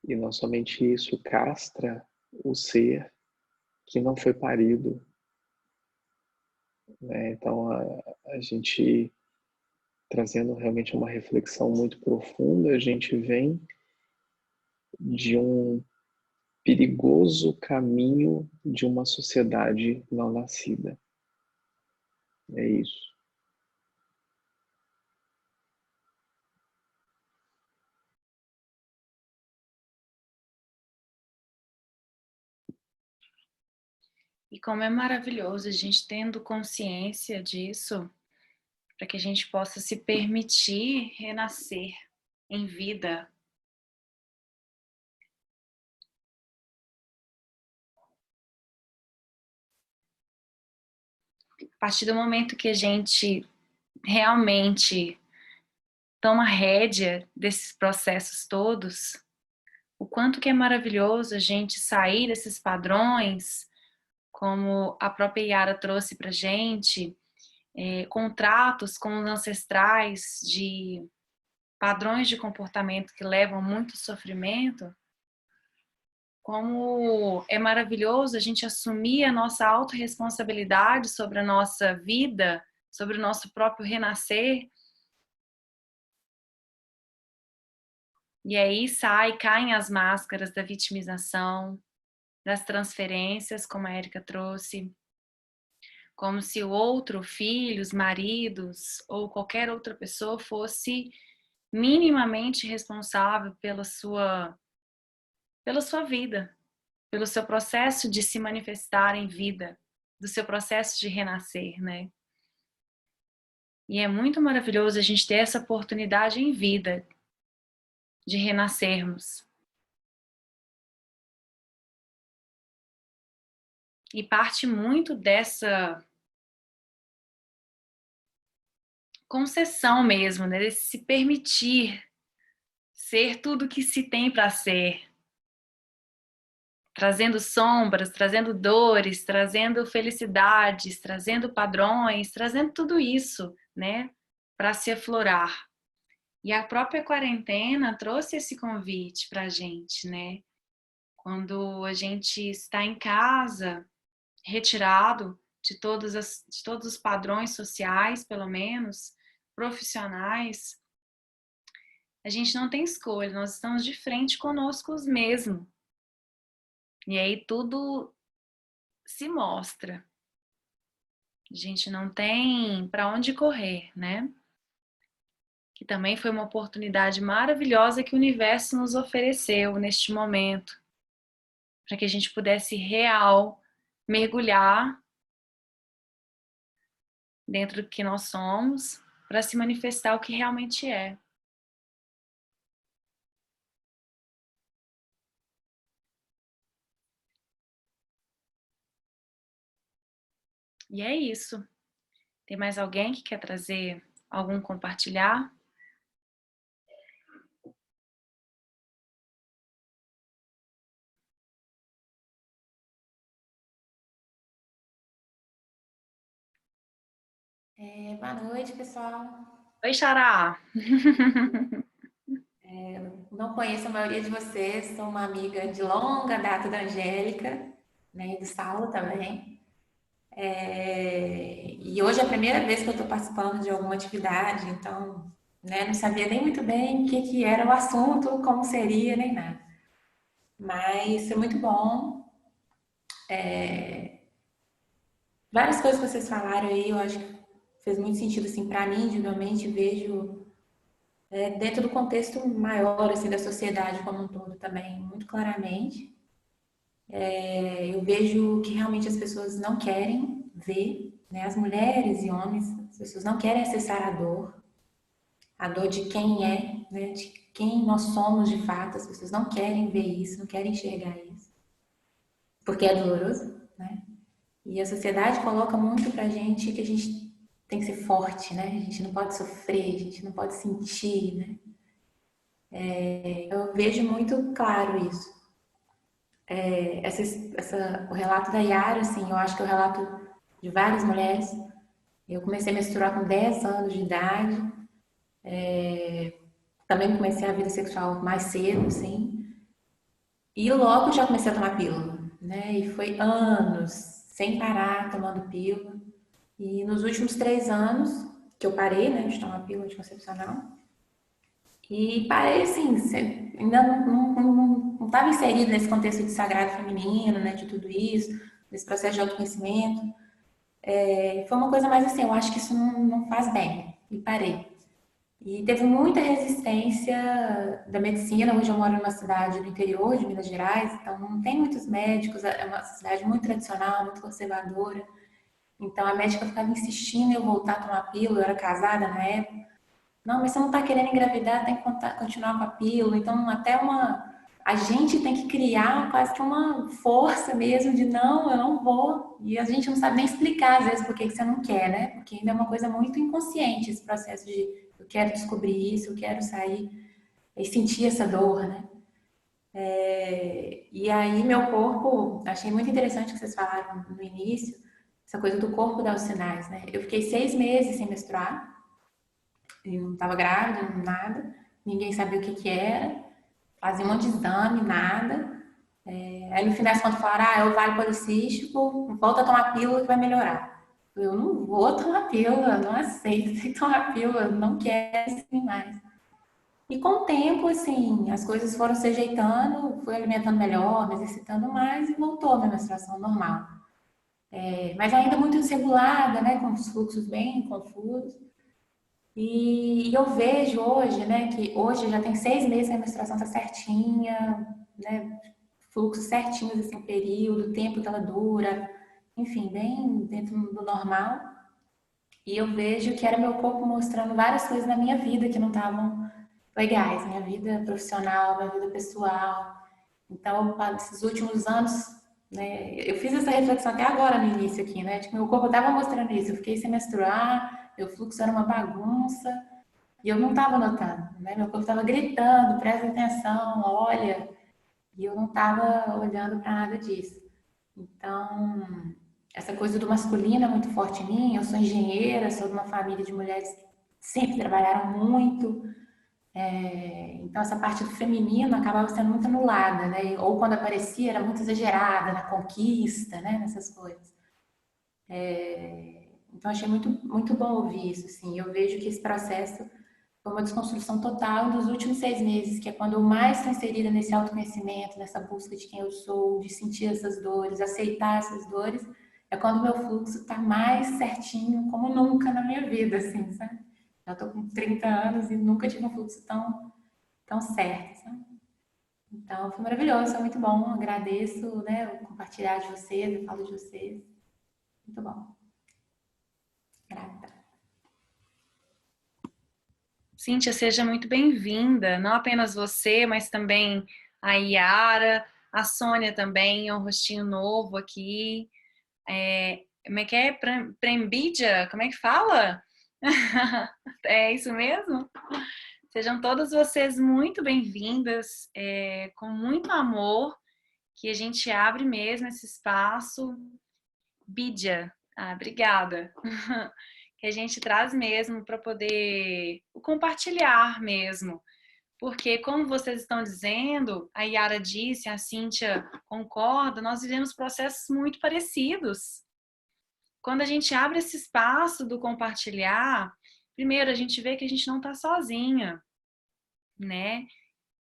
[SPEAKER 4] E não somente isso, castra o ser que não foi parido, né? Então, a gente trazendo realmente uma reflexão muito profunda, a gente vem de um perigoso caminho de uma sociedade não nascida. É isso.
[SPEAKER 2] E como é maravilhoso a gente tendo consciência disso, para que a gente possa se permitir renascer em vida. A partir do momento que a gente realmente toma rédea desses processos todos, o quanto que é maravilhoso a gente sair desses padrões, como a própria Yara trouxe pra gente, contratos com os ancestrais de padrões de comportamento que levam muito sofrimento, como é maravilhoso a gente assumir a nossa autorresponsabilidade sobre a nossa vida, sobre o nosso próprio renascer. E aí caem as máscaras da vitimização, das transferências, como a Érica trouxe, como se o outro, filhos, maridos ou qualquer outra pessoa fosse minimamente responsável pela sua vida, pelo seu processo de se manifestar em vida, do seu processo de renascer, né? E é muito maravilhoso a gente ter essa oportunidade em vida de renascermos. E parte muito dessa concessão mesmo, né? Desse se permitir ser tudo que se tem para ser. Trazendo sombras, trazendo dores, trazendo felicidades, trazendo padrões, trazendo tudo isso, né? Para se aflorar. E a própria quarentena trouxe esse convite para a gente, né? Quando a gente está em casa, retirado de de todos os padrões sociais, pelo menos, profissionais, a gente não tem escolha, nós estamos de frente conosco mesmo. E aí tudo se mostra. A gente não tem para onde correr, né? Que também foi uma oportunidade maravilhosa que o universo nos ofereceu neste momento, para que a gente pudesse mergulhar dentro do que nós somos, para se manifestar o que realmente é. E é isso. Tem mais alguém que quer trazer algum compartilhar?
[SPEAKER 6] Boa noite, pessoal.
[SPEAKER 2] Oi, Xará!
[SPEAKER 6] Não conheço a maioria de vocês, sou uma amiga de longa data da Angélica, né, e do Saulo também. E hoje é a primeira vez que eu estou participando de alguma atividade, então, né, não sabia nem muito bem o que era o assunto, como seria, nem nada. Mas foi muito bom. Várias coisas que vocês falaram aí, eu acho que fez muito sentido, assim, para mim, individualmente, vejo dentro do contexto maior, assim, da sociedade como um todo também, muito claramente. Eu vejo que realmente as pessoas não querem ver, né, as mulheres e homens, as pessoas não querem acessar a dor de quem é, né, de quem nós somos de fato, as pessoas não querem ver isso, não querem enxergar isso, porque é doloroso, né? E a sociedade coloca muito pra gente que a gente tem que ser forte, né? A gente não pode sofrer, a gente não pode sentir, né? Eu vejo muito claro isso. O relato da Yara, assim, eu acho que é o relato de várias mulheres. Eu comecei a menstruar com 10 anos de idade. Também comecei a vida sexual mais cedo, assim. E logo já comecei a tomar pílula, né? E foi anos sem parar tomando pílula. E nos últimos 3 anos que eu parei, né, de tomar pílula anticoncepcional, e parei assim, ainda não estava inserido nesse contexto de sagrado feminino, né, de tudo isso, desse processo de autoconhecimento. Foi uma coisa mais assim, eu acho que isso não faz bem, e parei. E teve muita resistência da medicina. Hoje eu moro numa cidade do interior de Minas Gerais, então não tem muitos médicos, é uma cidade muito tradicional, muito conservadora. Então a médica ficava insistindo em eu voltar a tomar pílula, eu era casada na época. Não, mas você não está querendo engravidar, tem que continuar com a pílula. Então a gente tem que criar quase que uma força mesmo de não, eu não vou. E a gente não sabe nem explicar às vezes por que você não quer, né? Porque ainda é uma coisa muito inconsciente esse processo de eu quero descobrir isso, eu quero sair e sentir essa dor, né? E aí meu corpo, achei muito interessante o que vocês falaram no início, essa coisa do corpo dar os sinais, né? Eu fiquei 6 meses sem menstruar, eu não estava grávida, nada, ninguém sabia o que era, fazia um monte de exame, nada. Aí no fim das contas falaram, é ovário policístico, volta a tomar pílula que vai melhorar. Eu não vou tomar pílula, não aceito, tem que tomar pílula, não quero assim mais. E com o tempo, assim, as coisas foram se ajeitando, fui alimentando melhor, me exercitando mais e voltou a minha menstruação normal. Mas ainda muito desregulada, né, com os fluxos bem confusos. E eu vejo hoje, né, que hoje já tem 6 meses que a menstruação tá certinha, né, fluxos certinhos, assim, período, tempo que ela dura, enfim, bem dentro do normal. E eu vejo que era meu corpo mostrando várias coisas na minha vida que não estavam legais, minha vida profissional, minha vida pessoal. Então, esses últimos anos, né, eu fiz essa reflexão até agora no início aqui, né, de que meu corpo estava mostrando isso. Eu fiquei sem menstruar, meu fluxo era uma bagunça e eu não estava notando, né? Meu corpo estava gritando, presta atenção, olha, e eu não estava olhando para nada disso. Então, essa coisa do masculino é muito forte em mim. Eu sou engenheira, sou de uma família de mulheres que sempre trabalharam muito. Então, essa parte do feminino acabava sendo muito anulada, né? Ou quando aparecia, era muito exagerada na conquista, né? Nessas coisas. Então, achei muito, muito bom ouvir isso, assim. Eu vejo que esse processo foi uma desconstrução total dos últimos 6 meses, que é quando eu mais estou inserida nesse autoconhecimento, nessa busca de quem eu sou, de sentir essas dores, aceitar essas dores, é quando o meu fluxo está mais certinho, como nunca na minha vida, assim, sabe? Já estou com 30 anos e nunca tive um fluxo tão certo, sabe? Então, foi maravilhoso, foi muito bom, agradeço, né, o compartilhar de vocês, a fala de vocês, muito bom. Grata.
[SPEAKER 2] Cíntia, seja muito bem-vinda, não apenas você, mas também a Yara, a Sônia também, é um rostinho novo aqui. Como é que é? Prembídia? Como é que fala? É isso mesmo? Sejam todas vocês muito bem-vindas, com muito amor, que a gente abre mesmo esse espaço. Bídia, obrigada. Que a gente traz mesmo para poder compartilhar mesmo. Porque, como vocês estão dizendo, a Yara disse, a Cíntia concorda, nós vivemos processos muito parecidos. Quando a gente abre esse espaço do compartilhar, primeiro a gente vê que a gente não está sozinha, né?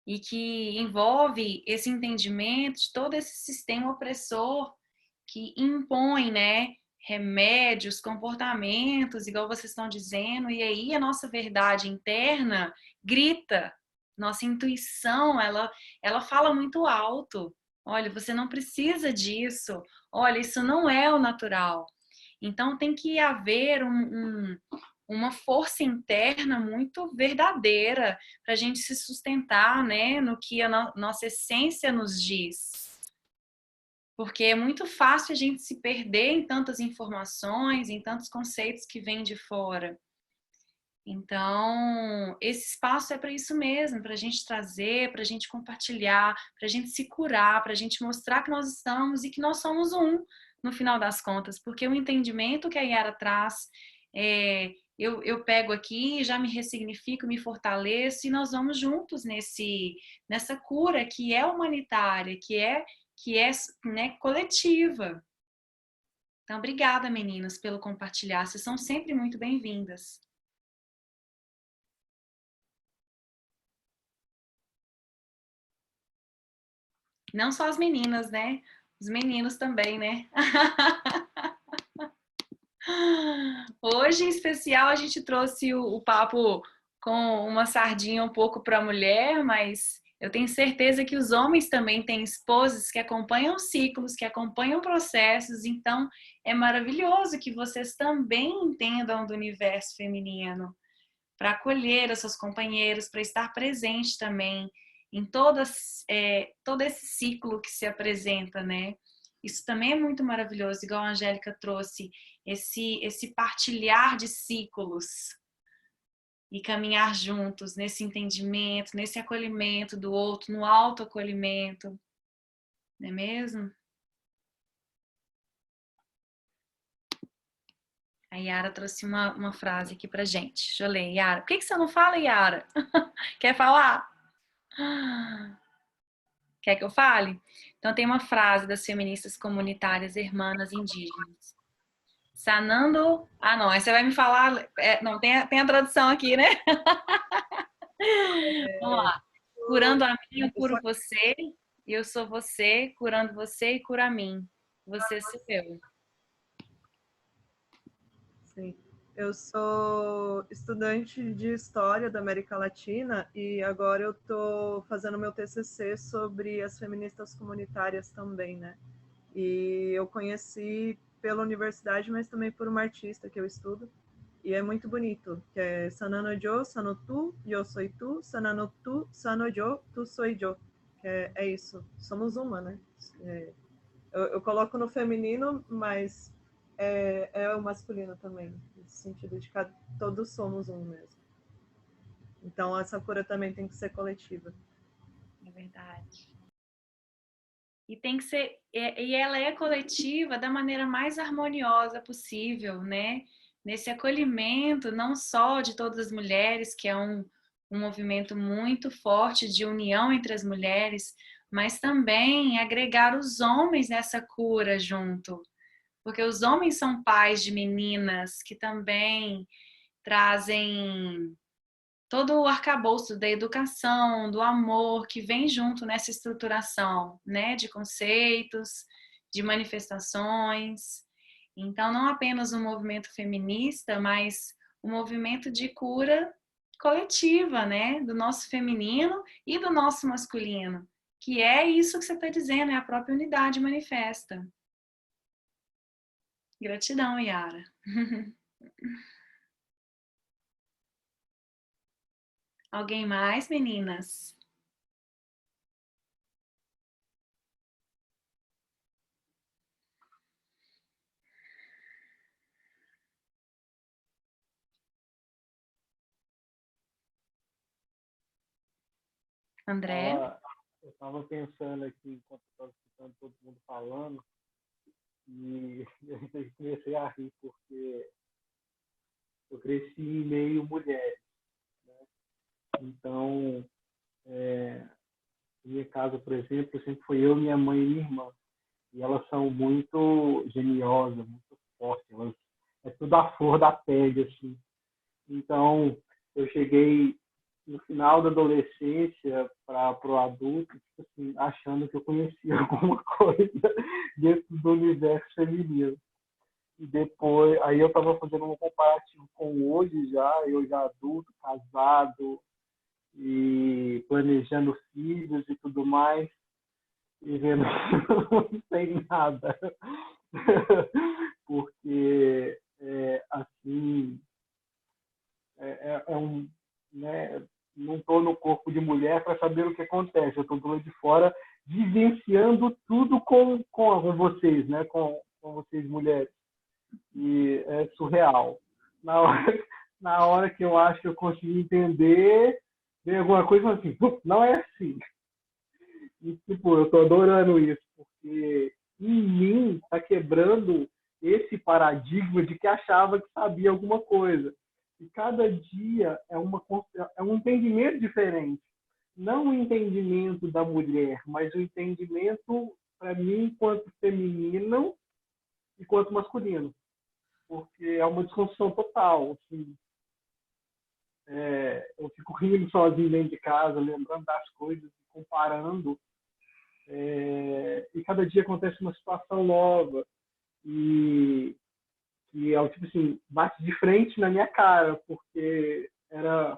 [SPEAKER 2] E que envolve esse entendimento de todo esse sistema opressor que impõem, né, remédios, comportamentos, igual vocês estão dizendo, e aí a nossa verdade interna grita, nossa intuição, ela fala muito alto. Olha, você não precisa disso. Olha, isso não é o natural. Então tem que haver uma força interna muito verdadeira para a gente se sustentar, né, no que a nossa essência nos diz. Porque é muito fácil a gente se perder em tantas informações, em tantos conceitos que vêm de fora. Então, esse espaço é para isso mesmo, para a gente trazer, para a gente compartilhar, para a gente se curar, para a gente mostrar que nós estamos e que nós somos um, no final das contas. Porque o entendimento que a Yara traz, eu pego aqui, já me ressignifico, me fortaleço e nós vamos juntos nessa cura que é humanitária, que é né, coletiva. Então, obrigada, meninas, pelo compartilhar. Vocês são sempre muito bem-vindas. Não só as meninas, né? Os meninos também, né? Hoje, em especial, a gente trouxe o papo com uma sardinha um pouco para a mulher, mas eu tenho certeza que os homens também têm esposas que acompanham ciclos, que acompanham processos, então é maravilhoso que vocês também entendam do universo feminino, para acolher os seus companheiros, para estar presente também em todo esse ciclo que se apresenta, né? Isso também é muito maravilhoso, igual a Angélica trouxe, esse partilhar de ciclos e caminhar juntos nesse entendimento, nesse acolhimento do outro, no autoacolhimento, não é mesmo? A Yara trouxe uma frase aqui pra gente. Deixa eu ler, Yara. Por que você não fala, Yara? Quer falar? Quer que eu fale? Então tem uma frase das feministas comunitárias hermanas indígenas. Sanando... Ah, não. Aí você vai me falar... Não, tem a tradução aqui, né? Vamos lá. Curando a mim, eu curo você. E eu sou você, curando você e cura a mim. Você sou eu.
[SPEAKER 5] Sim. Eu sou estudante de História da América Latina e agora eu estou fazendo meu TCC sobre as feministas comunitárias também, né? E eu conheci pela universidade, mas também por uma artista que eu estudo. E é muito bonito, que é Sanano yo, sano tu, yo soy tu, sanano tu, sano yo, tu soy yo. Que é isso, somos uma, né? Eu coloco no feminino, mas é o masculino também, no sentido de que todos somos um mesmo. Então essa cura também tem que ser coletiva.
[SPEAKER 2] É verdade. E tem que ser, e ela é coletiva da maneira mais harmoniosa possível, né? Nesse acolhimento, não só de todas as mulheres, que é um movimento muito forte de união entre as mulheres, mas também agregar os homens nessa cura junto. Porque os homens são pais de meninas que também trazem todo o arcabouço da educação, do amor que vem junto nessa estruturação, né, de conceitos, de manifestações. Então, não apenas um movimento feminista, mas um movimento de cura coletiva, né, do nosso feminino e do nosso masculino, que é isso que você está dizendo, é a própria unidade manifesta. Gratidão, Yara. Alguém mais, meninas? André?
[SPEAKER 7] Eu estava pensando aqui, enquanto eu estava escutando todo mundo falando, e eu comecei a rir, porque eu cresci em meio mulheres, né? Então, minha casa, por exemplo, sempre foi eu, minha mãe e minha irmã. E elas são muito geniosas, muito fortes. É tudo a flor da pele, assim. Então, eu cheguei no final da adolescência para o adulto, tipo assim, achando que eu conhecia alguma coisa dentro do universo feminino. E depois, aí eu estava fazendo um comparativo com hoje já, eu já adulto, casado e planejando filhos e tudo mais, e vendo que não tem nada. Porque, assim, né, não estou no corpo de mulher para saber o que acontece. Eu estou do lado de fora vivenciando tudo com vocês, né? Com vocês mulheres. E é surreal. Na hora que eu acho que eu consegui entender, vem alguma coisa assim, não é assim. E, tipo, eu estou adorando isso, porque em mim está quebrando esse paradigma de que achava que sabia alguma coisa. E cada dia é um entendimento diferente. Não o entendimento da mulher, mas o entendimento, para mim, enquanto feminino e quanto masculino. Porque é uma desconstrução total. Assim, eu fico rindo sozinho dentro de casa, lembrando das coisas, comparando. E cada dia acontece uma situação nova. E é o tipo assim, bate de frente na minha cara, porque era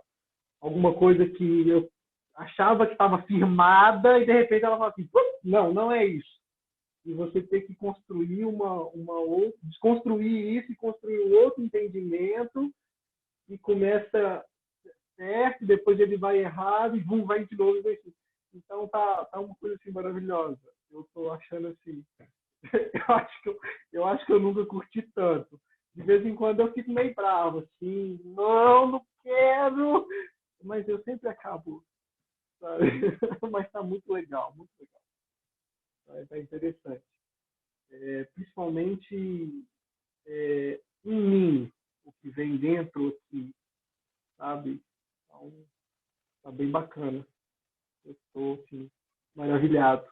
[SPEAKER 7] alguma coisa que eu achava que estava firmada e de repente ela fala assim, não é isso. E você tem que construir uma outra, desconstruir isso e construir um outro entendimento e começa certo, depois ele vai errado e vai de novo. Então tá uma coisa assim maravilhosa. Eu tô achando assim, eu acho que eu nunca curti tanto. De vez em quando eu fico meio bravo, assim, não quero, mas eu sempre acabo, sabe? Mas tá muito legal, muito legal. Tá interessante. Principalmente em mim, o que vem dentro aqui, sabe? Então, tá bem bacana. Eu estou assim, maravilhado.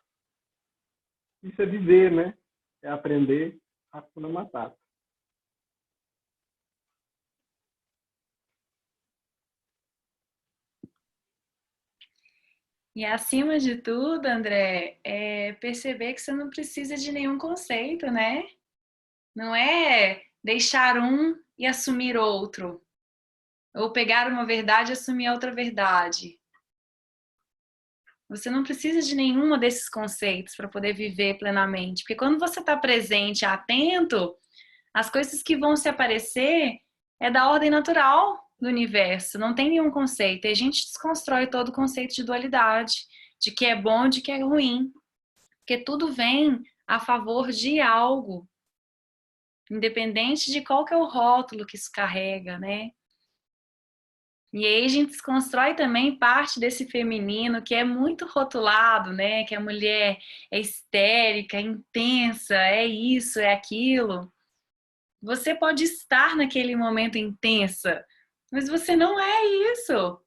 [SPEAKER 7] Isso é viver, né? É aprender a Hakuna Matata.
[SPEAKER 2] E acima de tudo, André, é perceber que você não precisa de nenhum conceito, né? Não é deixar um e assumir outro. Ou pegar uma verdade e assumir outra verdade. Você não precisa de nenhuma desses conceitos para poder viver plenamente. Porque quando você está presente, atento, as coisas que vão se aparecer é da ordem natural do universo. Não tem nenhum conceito. E a gente desconstrói todo o conceito de dualidade, de que é bom, de que é ruim. Porque tudo vem a favor de algo. Independente de qual que é o rótulo que isso carrega, né? E aí a gente desconstrói também parte desse feminino que é muito rotulado, né? Que a mulher é histérica, é intensa, é isso, é aquilo. Você pode estar naquele momento intensa, mas você não é isso.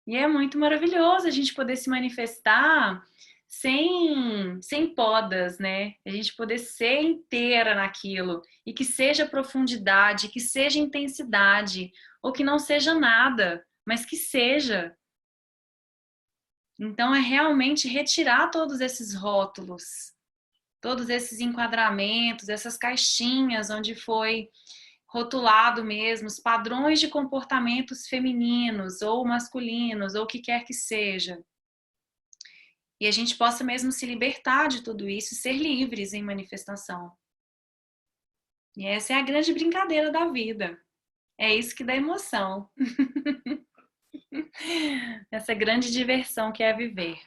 [SPEAKER 2] E é muito maravilhoso a gente poder se manifestar sem podas, né? A gente poder ser inteira naquilo e que seja profundidade, que seja intensidade, ou que não seja nada, mas que seja. Então é realmente retirar todos esses rótulos, todos esses enquadramentos, essas caixinhas onde foi rotulado mesmo os padrões de comportamentos femininos ou masculinos ou o que quer que seja. E a gente possa mesmo se libertar de tudo isso e ser livres em manifestação. E essa é a grande brincadeira da vida. É isso que dá emoção. Essa grande diversão que é viver.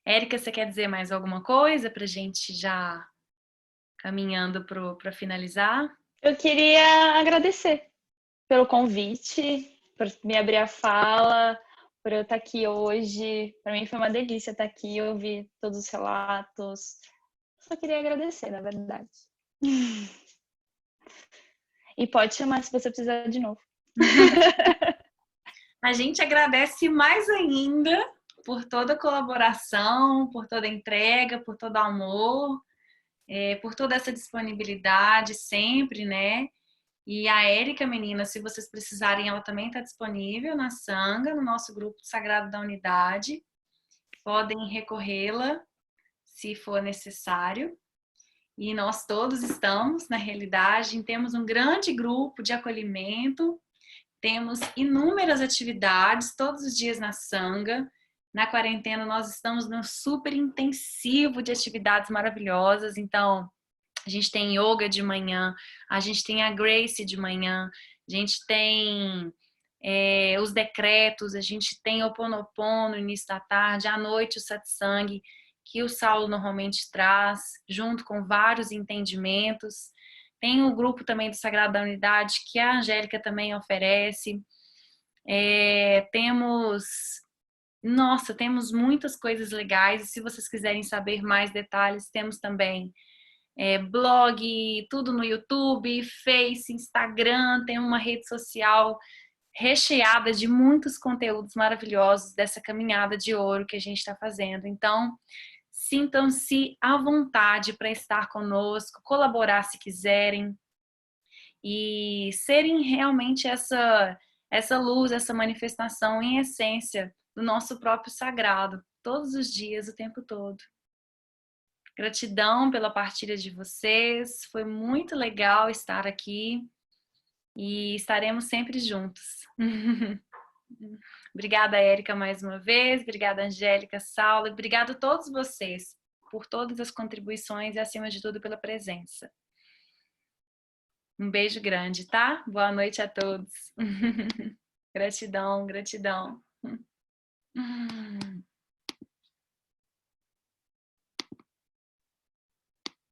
[SPEAKER 2] Érica, você quer dizer mais alguma coisa pra gente já caminhando para finalizar?
[SPEAKER 1] Eu queria agradecer pelo convite, por me abrir a fala, por eu estar aqui hoje. Para mim foi uma delícia estar aqui, ouvir todos os relatos. Só queria agradecer, na verdade. E pode chamar se você precisar de novo.
[SPEAKER 2] A gente agradece mais ainda por toda a colaboração, por toda a entrega, por todo o amor, por toda essa disponibilidade sempre, né? E a Érica, meninas, se vocês precisarem, ela também está disponível na Sangha, no nosso grupo Sagrado da Unidade. Podem recorrê-la se for necessário. E nós todos estamos, na realidade, temos um grande grupo de acolhimento, temos inúmeras atividades todos os dias na Sangha. Na quarentena nós estamos num super intensivo de atividades maravilhosas, então a gente tem yoga de manhã, a gente tem a Grace de manhã, a gente tem os decretos, a gente tem o Ho'oponopono no início da tarde, à noite o Satsang, que o Saulo normalmente traz, junto com vários entendimentos. Tem o grupo também do Sagrado da Unidade, que a Angélica também oferece. Temos muitas coisas legais, e se vocês quiserem saber mais detalhes, temos também blog, tudo no YouTube, Face, Instagram, tem uma rede social recheada de muitos conteúdos maravilhosos dessa caminhada de ouro que a gente está fazendo. Então, sintam-se à vontade para estar conosco, colaborar se quiserem e serem realmente essa luz, essa manifestação em essência do nosso próprio sagrado, todos os dias, o tempo todo. Gratidão pela partilha de vocês, foi muito legal estar aqui e estaremos sempre juntos. Obrigada, Érica, mais uma vez, obrigada, Angélica, Saulo, obrigada a todos vocês por todas as contribuições e, acima de tudo, pela presença. Um beijo grande, tá? Boa noite a todos. Gratidão, gratidão.